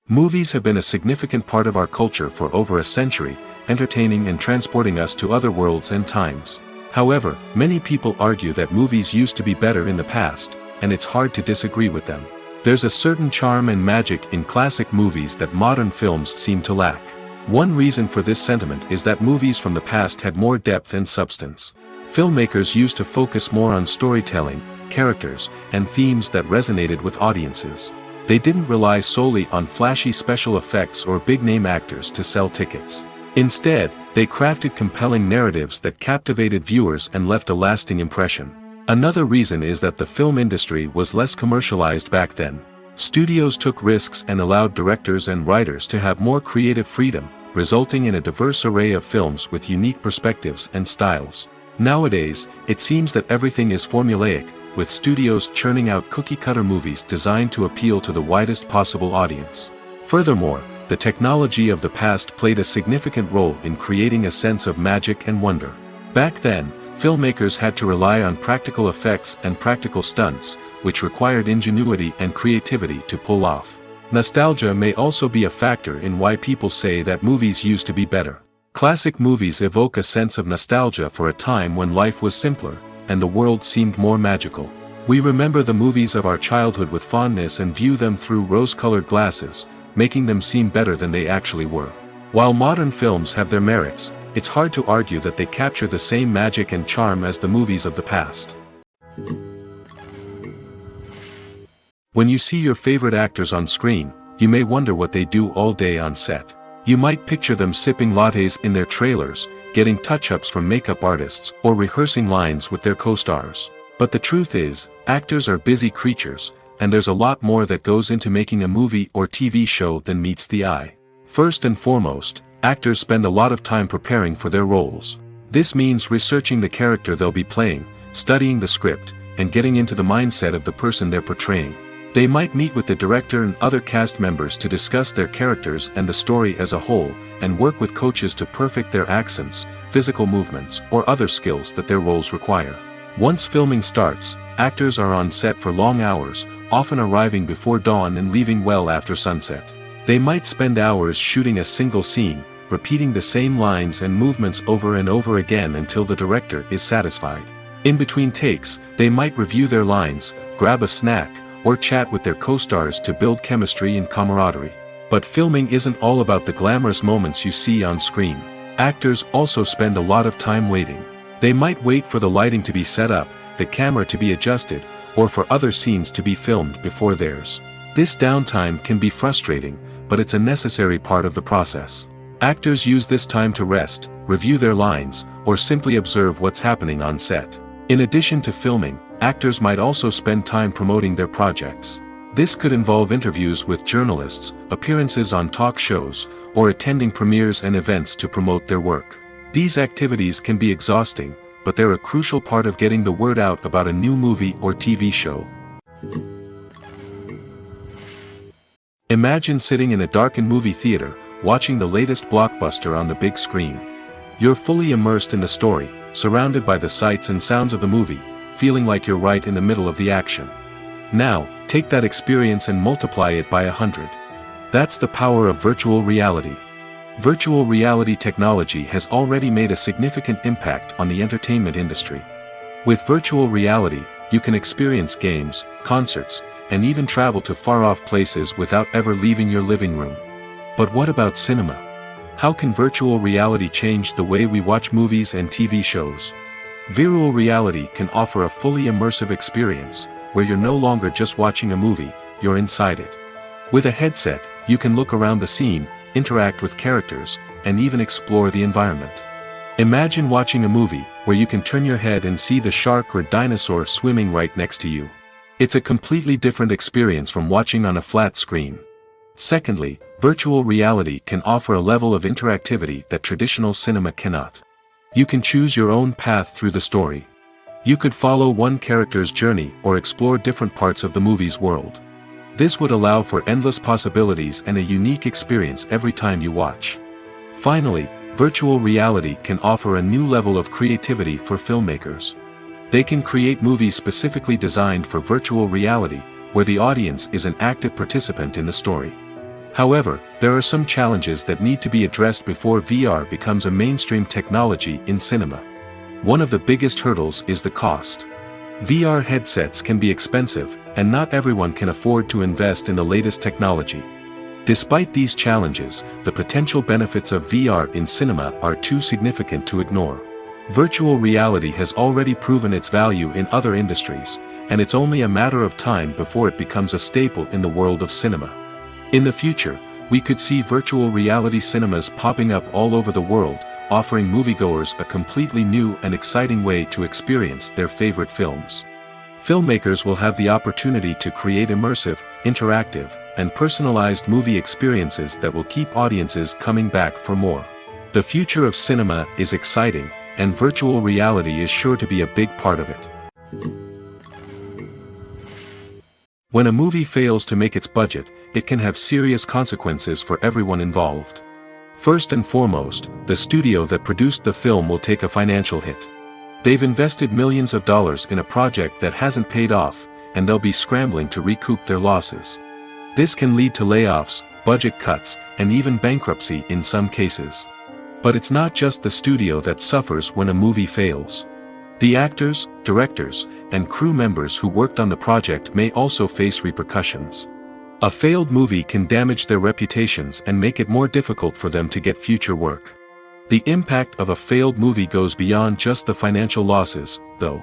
Movies have been a significant part of our culture for over a century, entertaining and transporting us to other worlds and times. However, many people argue that movies used to be better in the past, and it's hard to disagree with them. There's a certain charm and magic in classic movies that modern films seem to lack. One reason for this sentiment is that movies from the past had more depth and substance. Filmmakers used to focus more on storytelling, characters, and themes that resonated with audiences. They didn't rely solely on flashy special effects or big-name actors to sell tickets. Instead, they crafted compelling narratives that captivated viewers and left a lasting impression. Another reason is that the film industry was less commercialized back then. Studios took risks and allowed directors and writers to have more creative freedom, resulting in a diverse array of films with unique perspectives and styles. Nowadays, it seems that everything is formulaic, with studios churning out cookie-cutter movies designed to appeal to the widest possible audience. Furthermore, the technology of the past played a significant role in creating a sense of magic and wonder. Back then, filmmakers had to rely on practical effects and practical stunts, which required ingenuity and creativity to pull off. Nostalgia may also be a factor in why people say that movies used to be better. Classic movies evoke a sense of nostalgia for a time when life was simpler, and the world seemed more magical. We remember the movies of our childhood with fondness and view them through rose-colored glasses, making them seem better than they actually were. While modern films have their merits, it's hard to argue that they capture the same magic and charm as the movies of the past. When you see your favorite actors on screen, you may wonder what they do all day on set. You might picture them sipping lattes in their trailers, getting touch-ups from makeup artists, or rehearsing lines with their co-stars. But the truth is, actors are busy creatures, and there's a lot more that goes into making a movie or TV show than meets the eye. First and foremost, actors spend a lot of time preparing for their roles. This means researching the character they'll be playing, studying the script, and getting into the mindset of the person they're portraying. They might meet with the director and other cast members to discuss their characters and the story as a whole, and work with coaches to perfect their accents, physical movements, or other skills that their roles require. Once filming starts, actors are on set for long hours, often arriving before dawn and leaving well after sunset. They might spend hours shooting a single scene, repeating the same lines and movements over and over again until the director is satisfied. In between takes, they might review their lines, grab a snack, or chat with their co-stars to build chemistry and camaraderie. But filming isn't all about the glamorous moments you see on screen. Actors also spend a lot of time waiting. They might wait for the lighting to be set up, the camera to be adjusted, or for other scenes to be filmed before theirs. This downtime can be frustrating, but it's a necessary part of the process. Actors use this time to rest, review their lines, or simply observe what's happening on set. In addition to filming, actors might also spend time promoting their projects. This could involve interviews with journalists, appearances on talk shows, or attending premieres and events to promote their work. These activities can be exhausting, but they're a crucial part of getting the word out about a new movie or TV show. Imagine sitting in a darkened movie theater, watching the latest blockbuster on the big screen. You're fully immersed in the story, surrounded by the sights and sounds of the movie, feeling like you're right in the middle of the action. Now, take that experience and multiply it by 100. That's the power of virtual reality. Virtual reality technology has already made a significant impact on the entertainment industry. With virtual reality, you can experience games, concerts, and even travel to far-off places without ever leaving your living room. But what about cinema? How can virtual reality change the way we watch movies and TV shows? Virtual reality can offer a fully immersive experience, where you're no longer just watching a movie, you're inside it. With a headset, you can look around the scene, interact with characters, and even explore the environment. Imagine watching a movie where you can turn your head and see the shark or dinosaur swimming right next to you. It's a completely different experience from watching on a flat screen. Secondly, virtual reality can offer a level of interactivity that traditional cinema cannot. You can choose your own path through the story. You could follow one character's journey or explore different parts of the movie's world. This would allow for endless possibilities and a unique experience every time you watch. Finally, virtual reality can offer a new level of creativity for filmmakers. They can create movies specifically designed for virtual reality, where the audience is an active participant in the story. However, there are some challenges that need to be addressed before VR becomes a mainstream technology in cinema. One of the biggest hurdles is the cost. VR headsets can be expensive, and not everyone can afford to invest in the latest technology. Despite these challenges, the potential benefits of VR in cinema are too significant to ignore. Virtual reality has already proven its value in other industries, and it's only a matter of time before it becomes a staple in the world of cinema. In the future, we could see virtual reality cinemas popping up all over the world, offering moviegoers a completely new and exciting way to experience their favorite films. Filmmakers will have the opportunity to create immersive, interactive, and personalized movie experiences that will keep audiences coming back for more. The future of cinema is exciting, and virtual reality is sure to be a big part of it. When a movie fails to make its budget, it can have serious consequences for everyone involved. First and foremost, the studio that produced the film will take a financial hit. They've invested millions of dollars in a project that hasn't paid off, and they'll be scrambling to recoup their losses. This can lead to layoffs, budget cuts, and even bankruptcy in some cases. But it's not just the studio that suffers when a movie fails. The actors, directors, and crew members who worked on the project may also face repercussions. A failed movie can damage their reputations and make it more difficult for them to get future work. The impact of a failed movie goes beyond just the financial losses, though.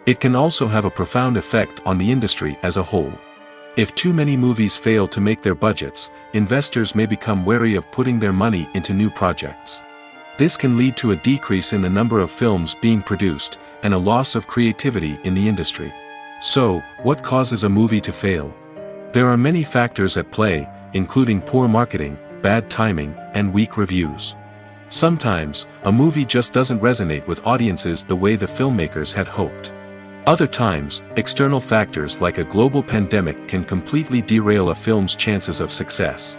It can also have a profound effect on the industry as a whole. If too many movies fail to make their budgets, investors may become wary of putting their money into new projects. This can lead to a decrease in the number of films being produced, and a loss of creativity in the industry. So, what causes a movie to fail? There are many factors at play, including poor marketing, bad timing, and weak reviews. Sometimes, a movie just doesn't resonate with audiences the way the filmmakers had hoped. Other times, external factors like a global pandemic can completely derail a film's chances of success.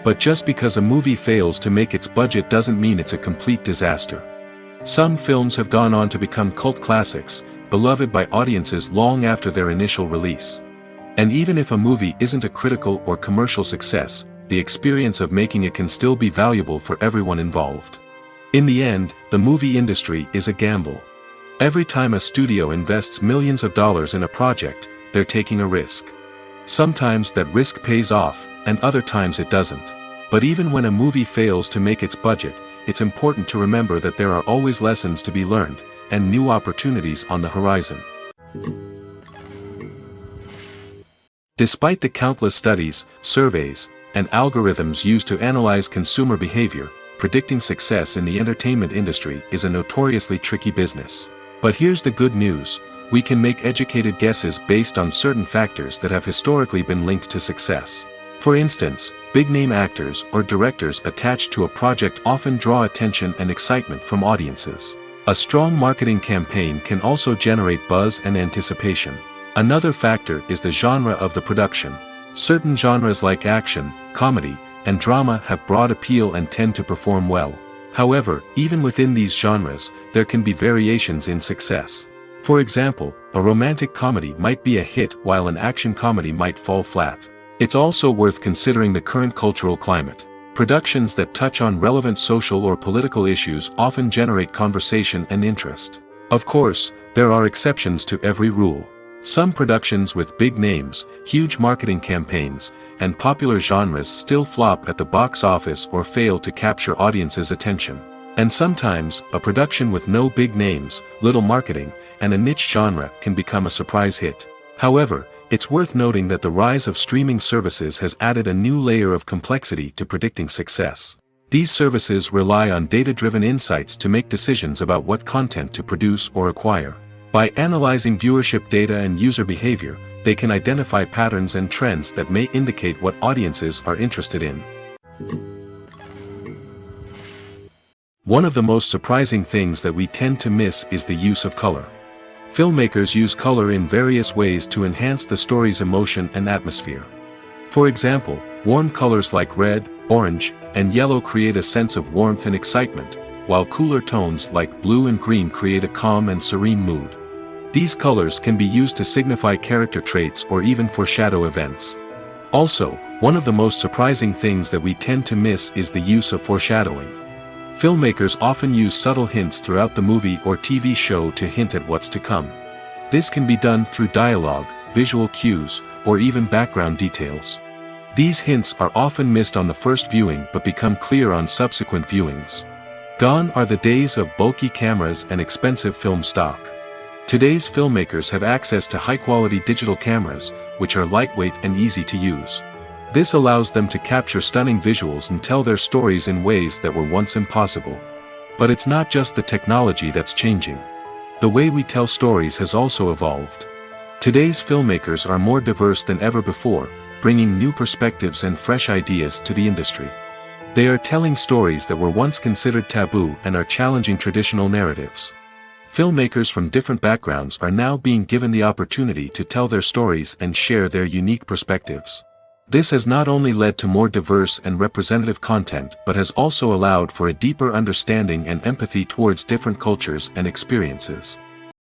But just because a movie fails to make its budget doesn't mean it's a complete disaster. Some films have gone on to become cult classics, beloved by audiences long after their initial release. And even if a movie isn't a critical or commercial success, the experience of making it can still be valuable for everyone involved. In the end, the movie industry is a gamble. Every time a studio invests millions of dollars in a project, they're taking a risk. Sometimes that risk pays off, and other times it doesn't. But even when a movie fails to make its budget, it's important to remember that there are always lessons to be learned, and new opportunities on the horizon. Despite the countless studies, surveys, and algorithms used to analyze consumer behavior, predicting success in the entertainment industry is a notoriously tricky business. But here's the good news: we can make educated guesses based on certain factors that have historically been linked to success. For instance, big-name actors or directors attached to a project often draw attention and excitement from audiences. A strong marketing campaign can also generate buzz and anticipation. Another factor is the genre of the production. Certain genres like action, comedy, and drama have broad appeal and tend to perform well. However, even within these genres, there can be variations in success. For example, a romantic comedy might be a hit while an action comedy might fall flat. It's also worth considering the current cultural climate. Productions that touch on relevant social or political issues often generate conversation and interest. Of course, there are exceptions to every rule. Some productions with big names, huge marketing campaigns, and popular genres still flop at the box office or fail to capture audiences' attention. And sometimes, a production with no big names, little marketing, and a niche genre can become a surprise hit. However, it's worth noting that the rise of streaming services has added a new layer of complexity to predicting success. These services rely on data-driven insights to make decisions about what content to produce or acquire. By analyzing viewership data and user behavior, they can identify patterns and trends that may indicate what audiences are interested in. One of the most surprising things that we tend to miss is the use of color. Filmmakers use color in various ways to enhance the story's emotion and atmosphere. For example, warm colors like red, orange, and yellow create a sense of warmth and excitement, while cooler tones like blue and green create a calm and serene mood. These colors can be used to signify character traits or even foreshadow events. Also, one of the most surprising things that we tend to miss is the use of foreshadowing. Filmmakers often use subtle hints throughout the movie or TV show to hint at what's to come. This can be done through dialogue, visual cues, or even background details. These hints are often missed on the first viewing but become clear on subsequent viewings. Gone are the days of bulky cameras and expensive film stock. Today's filmmakers have access to high-quality digital cameras, which are lightweight and easy to use. This allows them to capture stunning visuals and tell their stories in ways that were once impossible. But it's not just the technology that's changing. The way we tell stories has also evolved. Today's filmmakers are more diverse than ever before, bringing new perspectives and fresh ideas to the industry. They are telling stories that were once considered taboo and are challenging traditional narratives. Filmmakers from different backgrounds are now being given the opportunity to tell their stories and share their unique perspectives. This has not only led to more diverse and representative content but has also allowed for a deeper understanding and empathy towards different cultures and experiences.